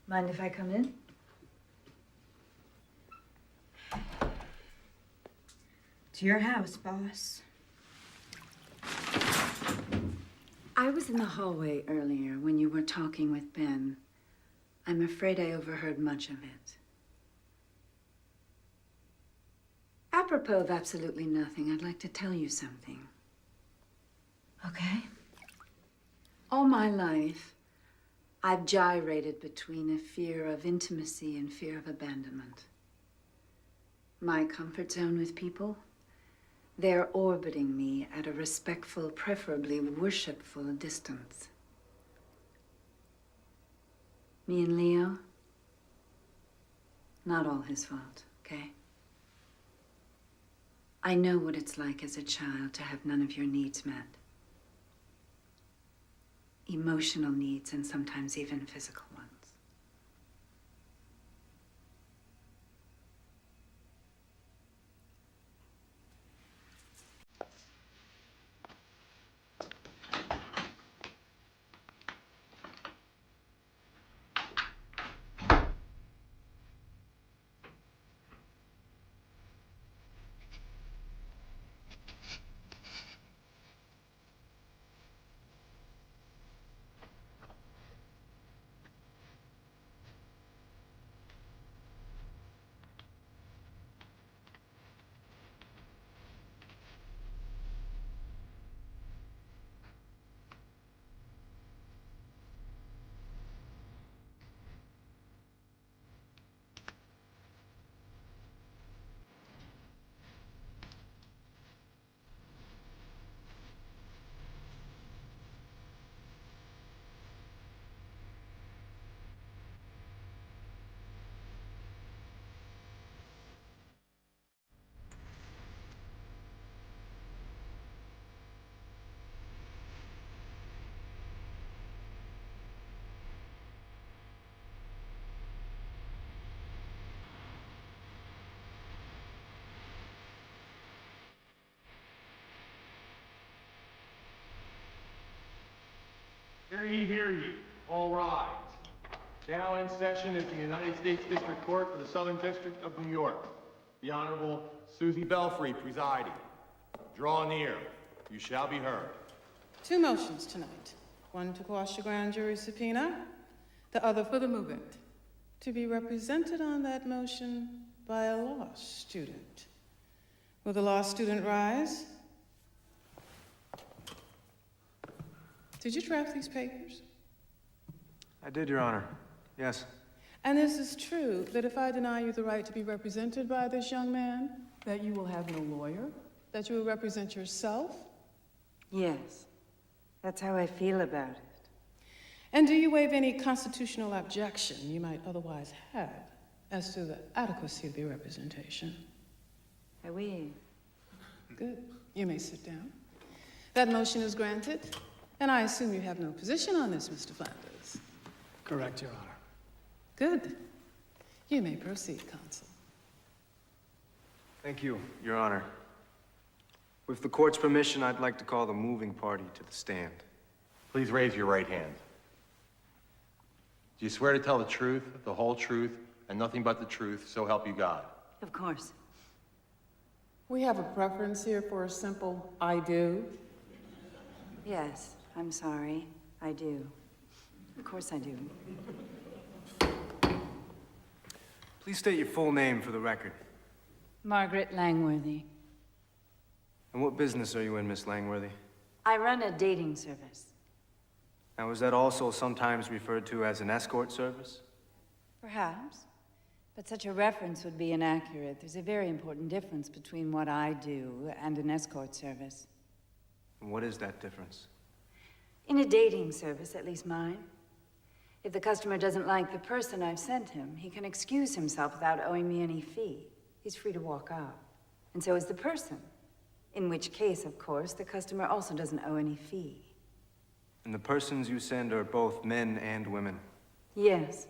Mind if I come in? It's your house, boss. I was in the hallway earlier when you were talking with Ben. I'm afraid I overheard much of it. Apropos of absolutely nothing, I'd like to tell you something. Okay? All my life, I've gyrated between a fear of intimacy and fear of abandonment. My comfort zone with people, they're orbiting me at a respectful, preferably worshipful distance. Me and Leo, not all his fault, okay? I know what it's like as a child to have none of your needs met. Emotional needs and sometimes even physical ones. Hear ye. All rise. Now in session is the United States District Court for the Southern District of New York. The Honorable Susie Belfry presiding. Draw near. You shall be heard. Two motions tonight. One to quash a grand jury subpoena, the other for the movement. To be represented on that motion by a law student. Will the law student rise? Did you draft these papers? I did, Your Honor. Yes. And is this true that if I deny you the right to be represented by this young man, that you will have no lawyer? That you will represent yourself? Yes. That's how I feel about it. And do you waive any constitutional objection you might otherwise have as to the adequacy of your representation? I waive. Good. You may sit down. That motion is granted, and I assume you have no position on this, Mr. Flanders. Correct, Your Honor. Good. You may proceed, counsel. Thank you, Your Honor. With the court's permission, I'd like to call the moving party to the stand. Please raise your right hand. Do you swear to tell the truth, the whole truth, and nothing but the truth, so help you God? Of course. We have a preference here for a simple I do. Yes, I'm sorry. I do. Of course I do. Please state your full name for the record. Margaret Langworthy. And what business are you in, Miss Langworthy? I run a dating service. Now, is that also sometimes referred to as an escort service? Perhaps. But such a reference would be inaccurate. There's a very important difference between what I do and an escort service. And what is that difference? In a dating service, at least mine, if the customer doesn't like the person I've sent him, he can excuse himself without owing me any fee. He's free to walk out. And so is the person. In which case, of course, the customer also doesn't owe any fee. And the persons you send are both men and women? Yes.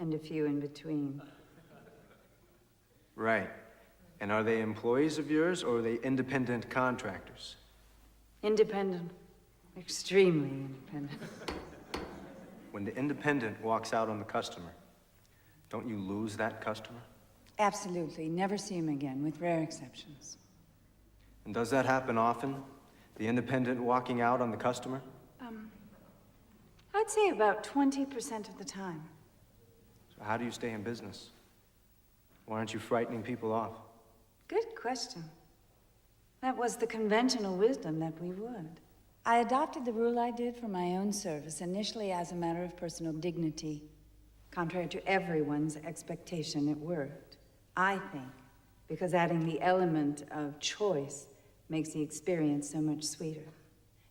And a few in between. Right. And are they employees of yours, or are they independent contractors? Independent. Extremely independent. When the independent walks out on the customer, don't you lose that customer? Absolutely. Never see him again, with rare exceptions. And does that happen often? The independent walking out on the customer? I'd say about 20% of the time. So how do you stay in business? Why aren't you frightening people off? Good question. That was the conventional wisdom that we would. I adopted the rule I did for my own service, initially as a matter of personal dignity. Contrary to everyone's expectation, it worked. I think, because adding the element of choice makes the experience so much sweeter.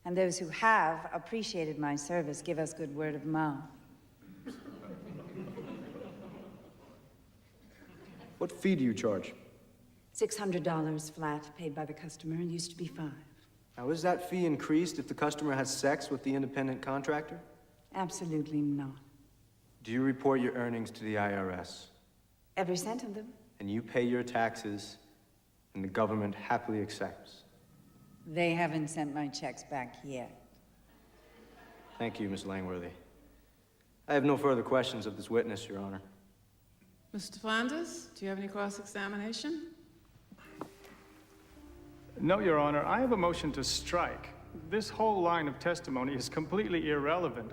And those who have appreciated my service give us good word of mouth. What fee do you charge? $600 flat, paid by the customer. It used to be $5. Now, is that fee increased if the customer has sex with the independent contractor? Absolutely not. Do you report your earnings to the IRS? Every cent of them. And you pay your taxes, and the government happily accepts? They haven't sent my checks back yet. Thank you, Miss Langworthy. I have no further questions of this witness, Your Honor. Mr. Flanders, do you have any cross-examination? No, Your Honor. I have a motion to strike. This whole line of testimony is completely irrelevant.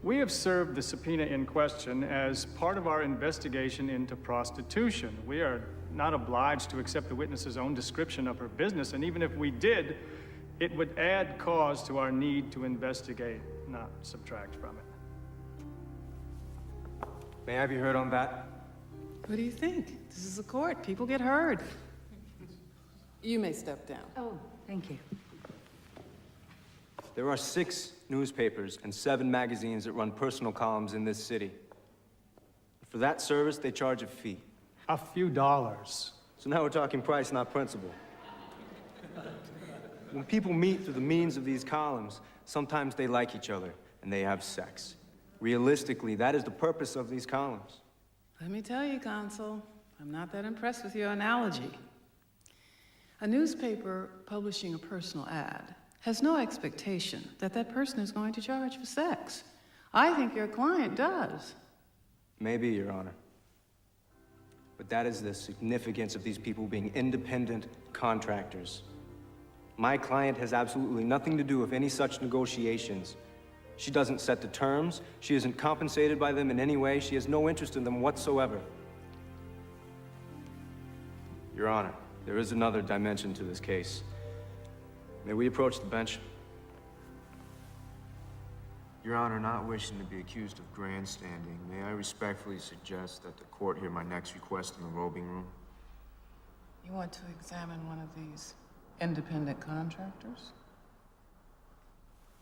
We have served the subpoena in question as part of our investigation into prostitution. We are not obliged to accept the witness's own description of her business, and even if we did, it would add cause to our need to investigate, not subtract from it. May I be heard on that? What do you think? This is a court. People get heard. You may step down. Oh, thank you. There are 6 newspapers and 7 magazines that run personal columns in this city. For that service, they charge a fee. A few dollars. So now we're talking price, not principle. When people meet through the means of these columns, sometimes they like each other and they have sex. Realistically, that is the purpose of these columns. Let me tell you, Consul, I'm not that impressed with your analogy. A newspaper publishing a personal ad has no expectation that that person is going to charge for sex. I think your client does. Maybe, Your Honor. But that is the significance of these people being independent contractors. My client has absolutely nothing to do with any such negotiations. She doesn't set the terms. She isn't compensated by them in any way. She has no interest in them whatsoever. Your Honor, there is another dimension to this case. May we approach the bench? Your Honor, not wishing to be accused of grandstanding, may I respectfully suggest that the court hear my next request in the robing room? You want to examine one of these independent contractors?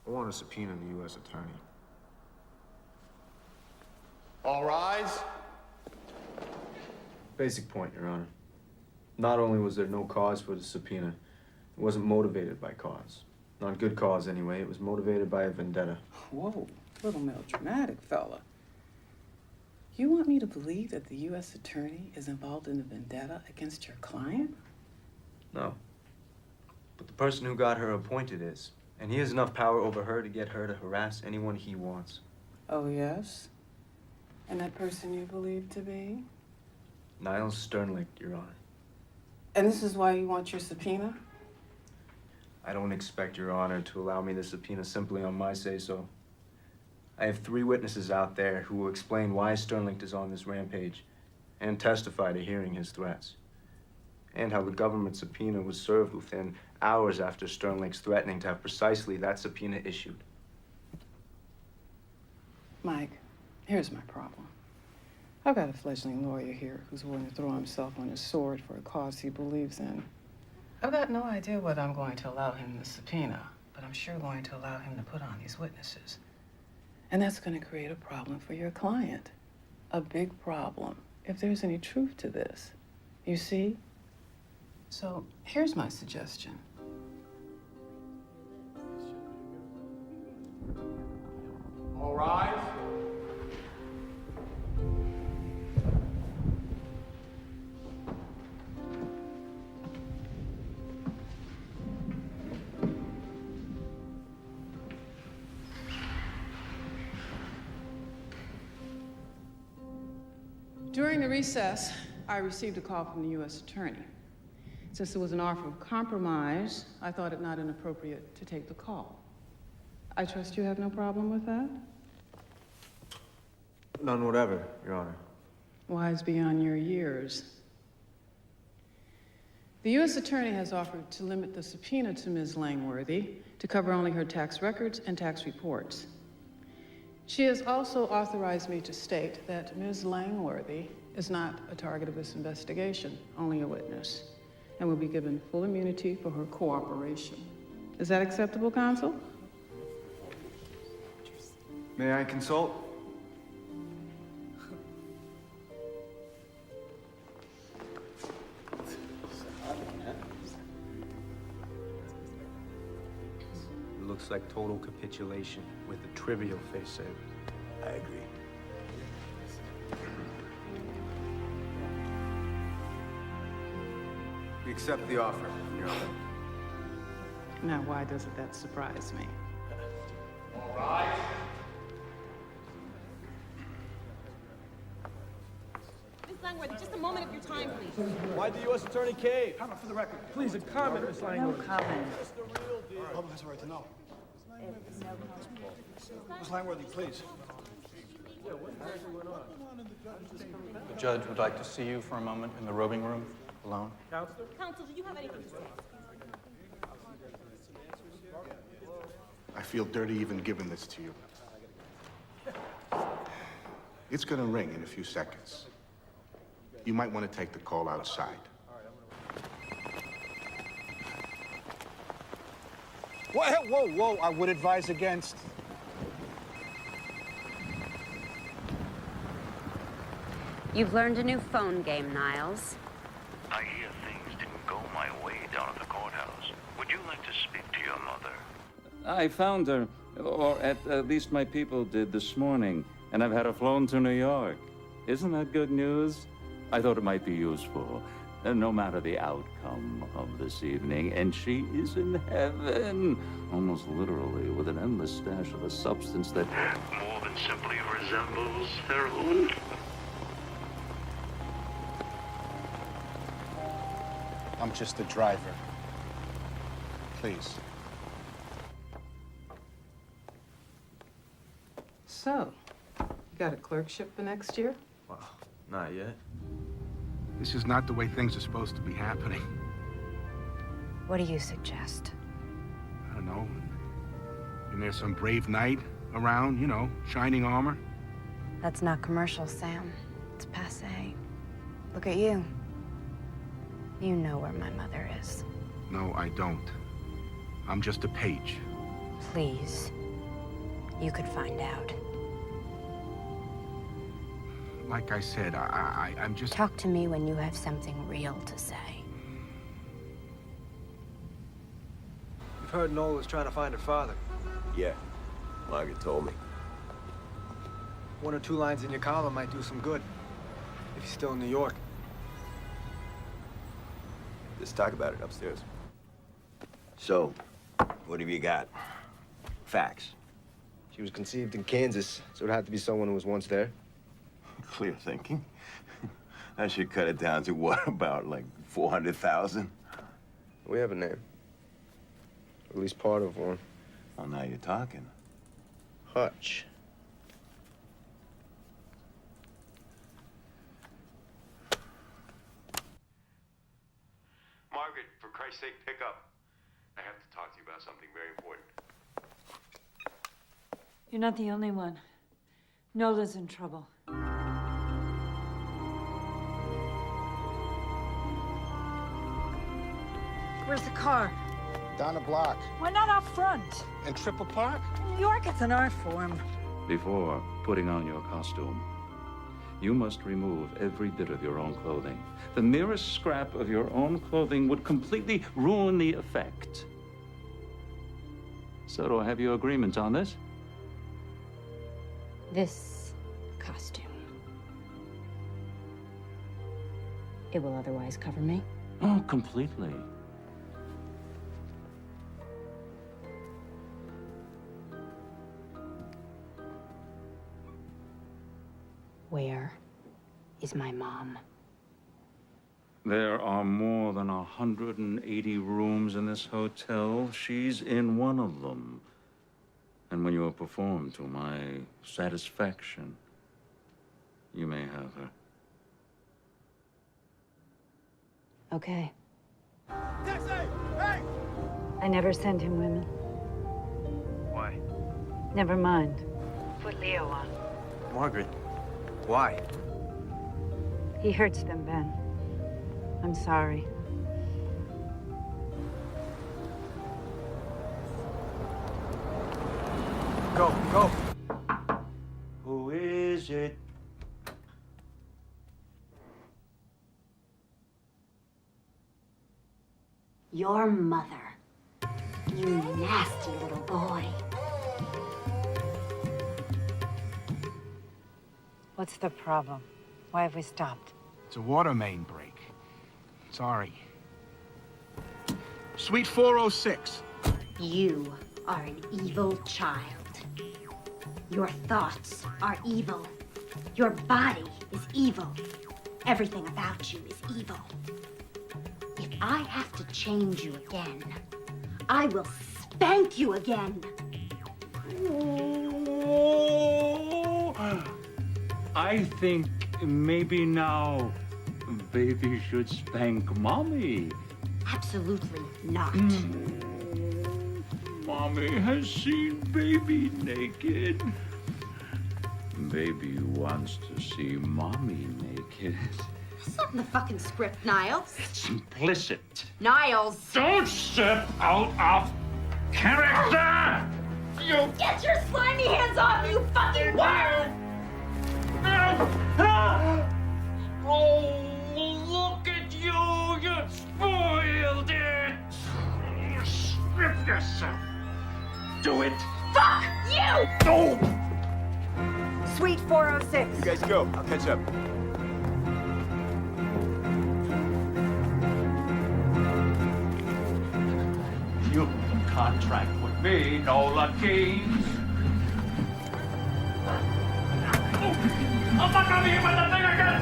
I want to subpoena the U.S. Attorney. All rise. Basic point, Your Honor. Not only was there no cause for the subpoena, it wasn't motivated by cause. Not good cause, anyway. It was motivated by a vendetta. Whoa, little melodramatic fella. You want me to believe that the U.S. Attorney is involved in a vendetta against your client? No. But the person who got her appointed is. And he has enough power over her to get her to harass anyone he wants. Oh, yes? And that person you believe to be? Niles Sternlicht, Your Honor. And this is why you want your subpoena? I don't expect Your Honor to allow me the subpoena simply on my say-so. I have 3 witnesses out there who will explain why Sternlicht is on this rampage and testify to hearing his threats. And how the government subpoena was served within hours after Sternlicht's threatening to have precisely that subpoena issued. Mike, here's my problem. I've got a fledgling lawyer here who's willing to throw himself on his sword for a cause he believes in. I've got no idea whether I'm going to allow him the subpoena, but I'm sure going to allow him to put on these witnesses. And that's going to create a problem for your client. A big problem, if there's any truth to this. You see? So here's my suggestion. All rise. During the recess, I received a call from the U.S. Attorney. Since there was an offer of compromise, I thought it not inappropriate to take the call. I trust you have no problem with that? None whatever, Your Honor. Wise beyond your years. The U.S. Attorney has offered to limit the subpoena to Ms. Langworthy to cover only her tax records and tax reports. She has also authorized me to state that Ms. Langworthy is not a target of this investigation, only a witness, and will be given full immunity for her cooperation. Is that acceptable, counsel? May I consult? It looks like total capitulation with a trivial face saver. I agree. We accept the offer, Your Honor. Now, why doesn't that surprise me? All rise. Miss Langworthy, just a moment of your time, please. Why did the U.S. Attorney cave? Comment for the record. Please, a comment, Miss Langworthy. No comment. That's the real deal. The public has a right to know. Miss Langworthy, please. The judge would like to see you for a moment in the robing room, alone. Counselor? Counsel, do you have anything to say? I feel dirty even giving this to you. It's gonna ring in a few seconds. You might want to take the call outside. Whoa, whoa, I would advise against. You've learned a new phone game, Niles. I hear things didn't go my way down at the courthouse. Would you like to speak to your mother? I found her, or at least my people did this morning, and I've had her flown to New York. Isn't that good news? I thought it might be useful. And no matter the outcome of this evening, and she is in heaven, almost literally, with an endless stash of a substance that more than simply resembles her own. I'm just a driver. Please. So, you got a clerkship for next year? Well, not yet. This is not the way things are supposed to be happening. What do you suggest? I don't know. And there's some brave knight around, you know, shining armor. That's not commercial, Sam. It's passé. Look at you. You know where my mother is. No, I don't. I'm just a page. Please. You could find out. Like I said, I'm just... Talk to me when you have something real to say. You've heard Nola's trying to find her father. Yeah, Margaret told me. 1 or 2 lines in your column might do some good. If he's still in New York. Let's talk about it upstairs. So, what have you got? Facts. She was conceived in Kansas, so it'd have to be someone who was once there. Clear thinking. I should cut it down to what, about like 400,000? We have a name. At least part of one. Well, now you're talking. Hutch. Margaret, for Christ's sake, pick up. I have to talk to you about something very important. You're not the only one. Nola's in trouble. Where's the car? Down the block. Why not out front? In Triple Park? In New York, it's an art form. Before putting on your costume, you must remove every bit of your own clothing. The merest scrap of your own clothing would completely ruin the effect. So do I have your agreement on this? This costume. It will otherwise cover me? Oh, completely. Where is my mom? There are more than 180 rooms in this hotel. She's in one of them. And when you have performed to my satisfaction, you may have her. Okay. Taxi! Hey! I never send him women. Why? Never mind. Put Leo on. Margaret, why? He hurts them, Ben. I'm sorry. Go, go. Who is it? Your mother. You nasty little boy. What's the problem? Why have we stopped? It's a water main break. Sorry. Suite 406. You are an evil child. Your thoughts are evil. Your body is evil. Everything about you is evil. If I have to change you again, I will spank you again. I think maybe now baby should spank mommy. Absolutely not. Mommy has seen baby naked. Baby wants to see mommy naked. That's not in the fucking script, Niles. It's implicit. Niles! Don't step out of character! You Get your slimy hands off, you fucking worm! Oh, look at you! You spoiled it! Strip yourself! Do it! Fuck you! No! Suite 406. You guys go. I'll catch up. contract with me, Nola Keynes. I'm not gonna be hit by that thing again!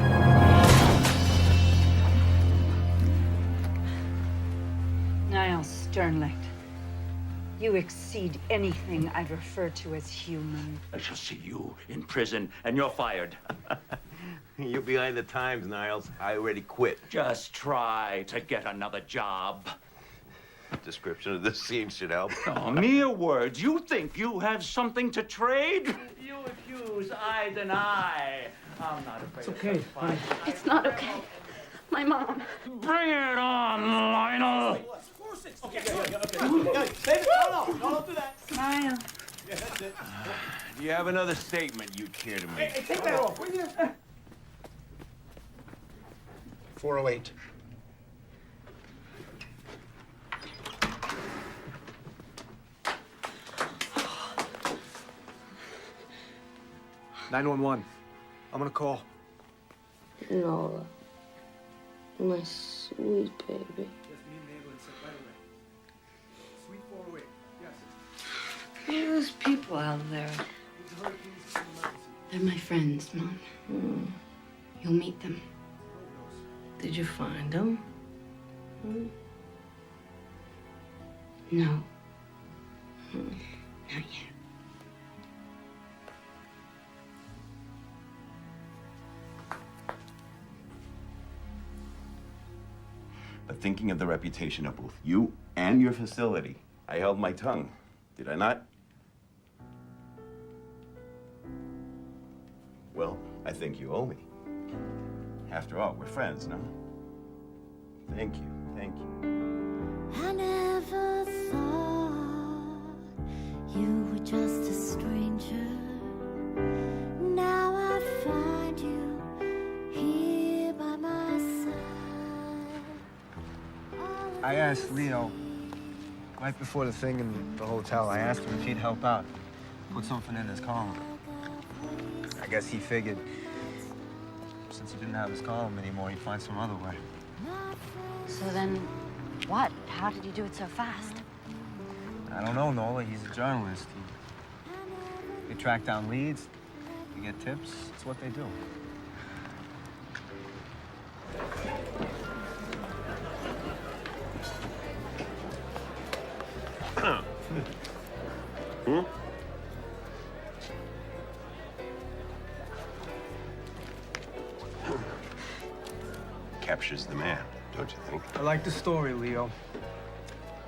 Niles Sternlicht, you exceed anything I'd refer to as human. I shall see you in prison, and you're fired. You're behind the times, Niles. I already quit. Just try to get another job. Description of this scene should help. Oh, mere words. You think you have something to trade? You accuse, I deny. I'm not afraid. It's okay, honey. It's not okay. My mom. Bring it on, Lionel. Okay. David, no, don't do that. Smile. Yeah, that's it. Do you have another statement you'd care to make? Hey, take that off, will you? 408. I'm gonna call. Nola. My sweet baby. Sweet 408, yes. Who are those people out there? They're my friends, Mom. You'll meet them. Did you find them? No. Not yet. But thinking of the reputation of both you and your facility, I held my tongue. Did I not? Well, I think you owe me. After all, we're friends, no? Thank you, thank you. I never thought you were just a stranger. Now I find you here by my side. I asked Leo, right before the thing in the hotel, I asked him if he'd help out. Put something in his column. I guess he figured since he didn't have his column anymore, he'd find some other way. So then, what? How did you do it so fast? I don't know, Nola. He's a journalist. They track down leads, they get tips. It's what they do. Captures the man, don't you think? I like the story, Leo.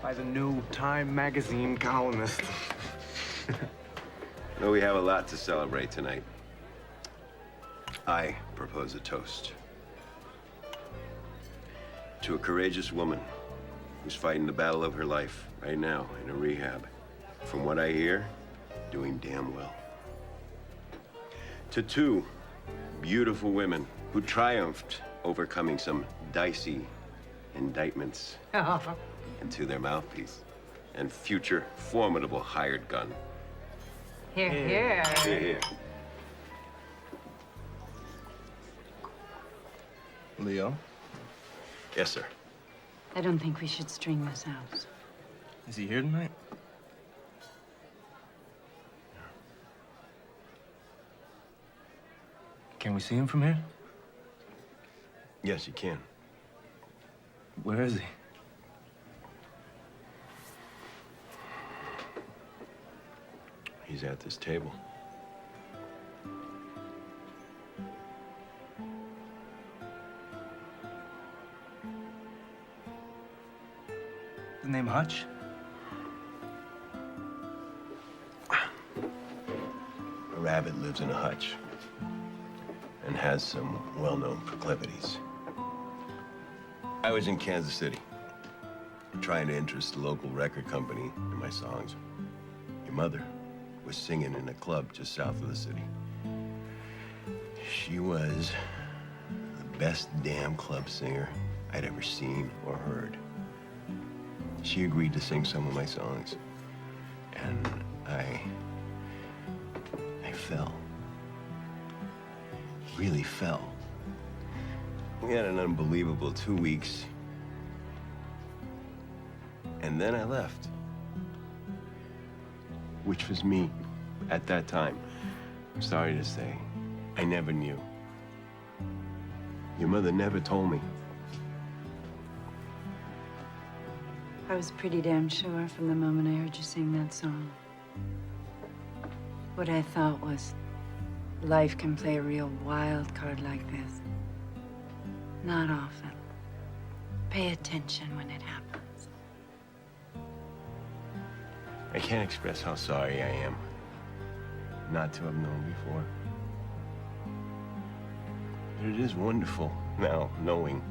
By the new Time magazine columnist. Well, we have a lot to celebrate tonight. I propose a toast to a courageous woman who's fighting the battle of her life right now in a rehab. From what I hear, doing damn well. To two beautiful women who triumphed overcoming some dicey indictments. And to their mouthpiece and future formidable hired gun. Here, here. Here, here. Leo? Yes, sir. I don't think we should string this out. Is he here tonight? Can we see him from here? Yes, you can. Where is he? He's at this table. The name Hutch? A rabbit lives in a hutch and has some well-known proclivities. I was in Kansas City, trying to interest the local record company in my songs. Your mother was singing in a club just south of the city. She was the best damn club singer I'd ever seen or heard. She agreed to sing some of my songs, and I fell. Really fell. We had an unbelievable 2 weeks, and then I left. which was me at that time. I'm sorry to say, I never knew. Your mother never told me. I was pretty damn sure from the moment I heard you sing that song. What I thought was, life can play a real wild card like this. Not often. Pay attention when it happens. I can't express how sorry I am not to have known before. But it is wonderful now knowing.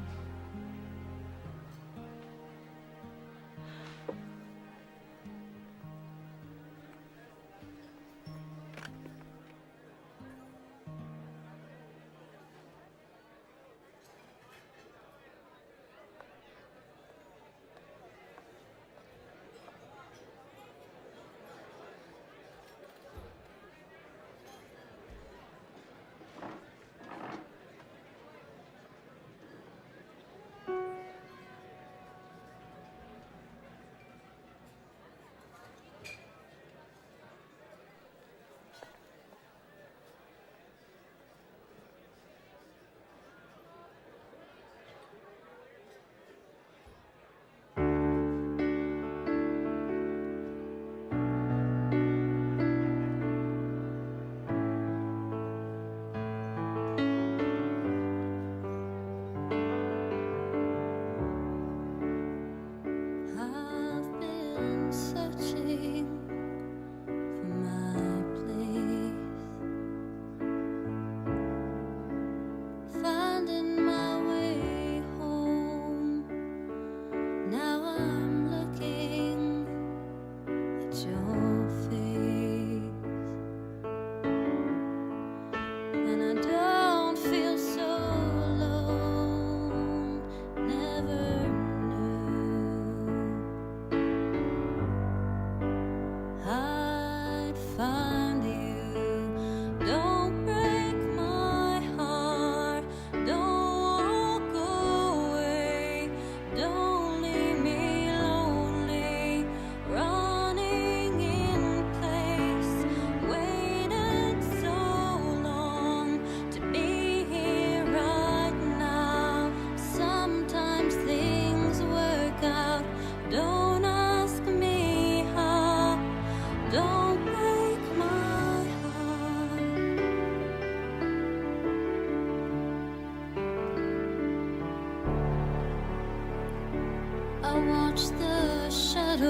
I watch the shadows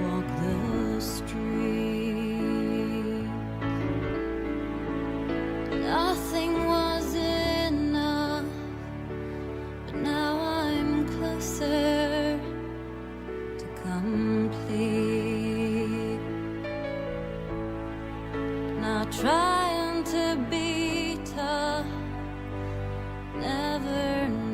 walk the street. Nothing was enough, but now I'm closer to complete. Not trying to be tough, never knew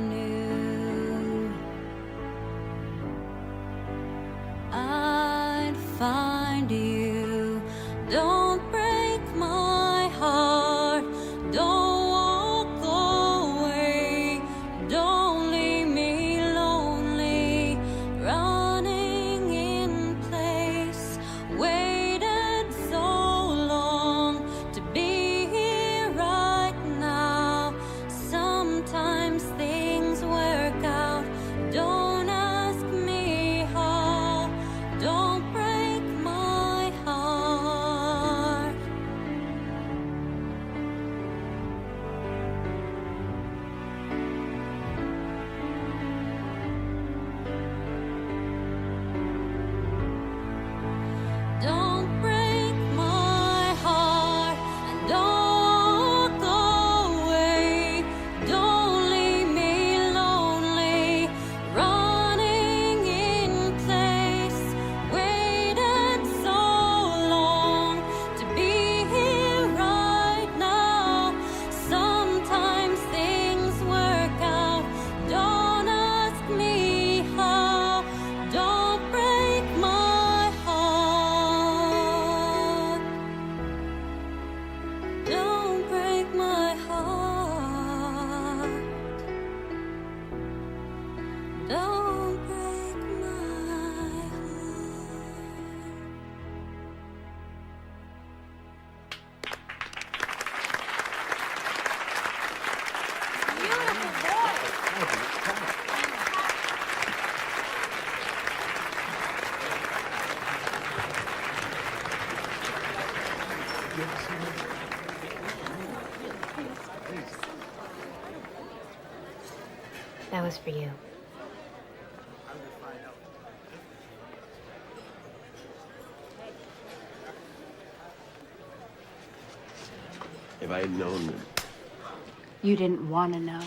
That was for you. If I had known that... You didn't want to know.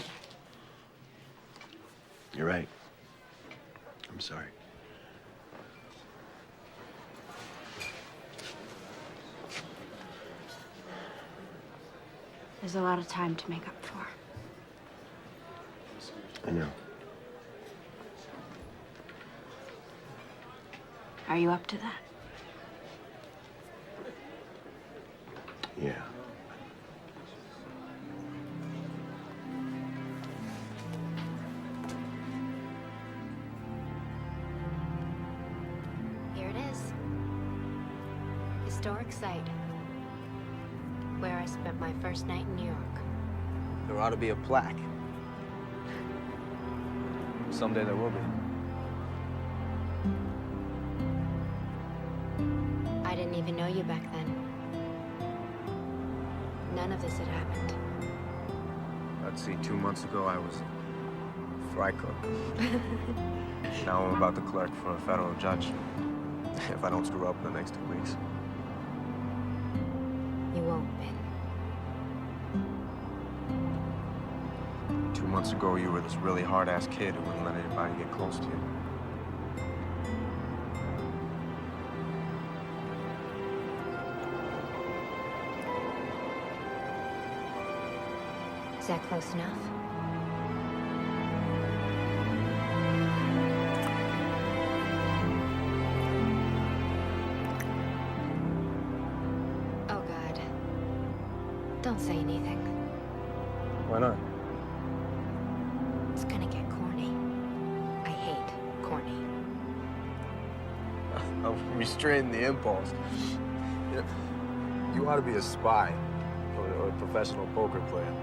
You're right. I'm sorry. There's a lot of time to make up for. I know. Are you up to that? Yeah. Here it is. Historic site. Where I spent my first night in New York. There ought to be a plaque. Someday there will be. I didn't even know you back then. None of this had happened. Let's see, 2 months ago I was fry cook. Now I'm about to clerk for a federal judge. If I don't screw up in the next 2 weeks. You won't, Ben. 2 months ago you were this really hard-ass kid who wouldn't let anybody get close to you. Is that close enough? Oh, God. Don't say anything. Why not? It's gonna get corny. I hate corny. I'm restraining the impulse. You ought to be a spy or a professional poker player.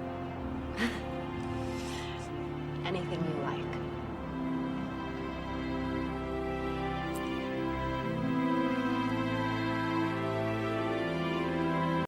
Anything you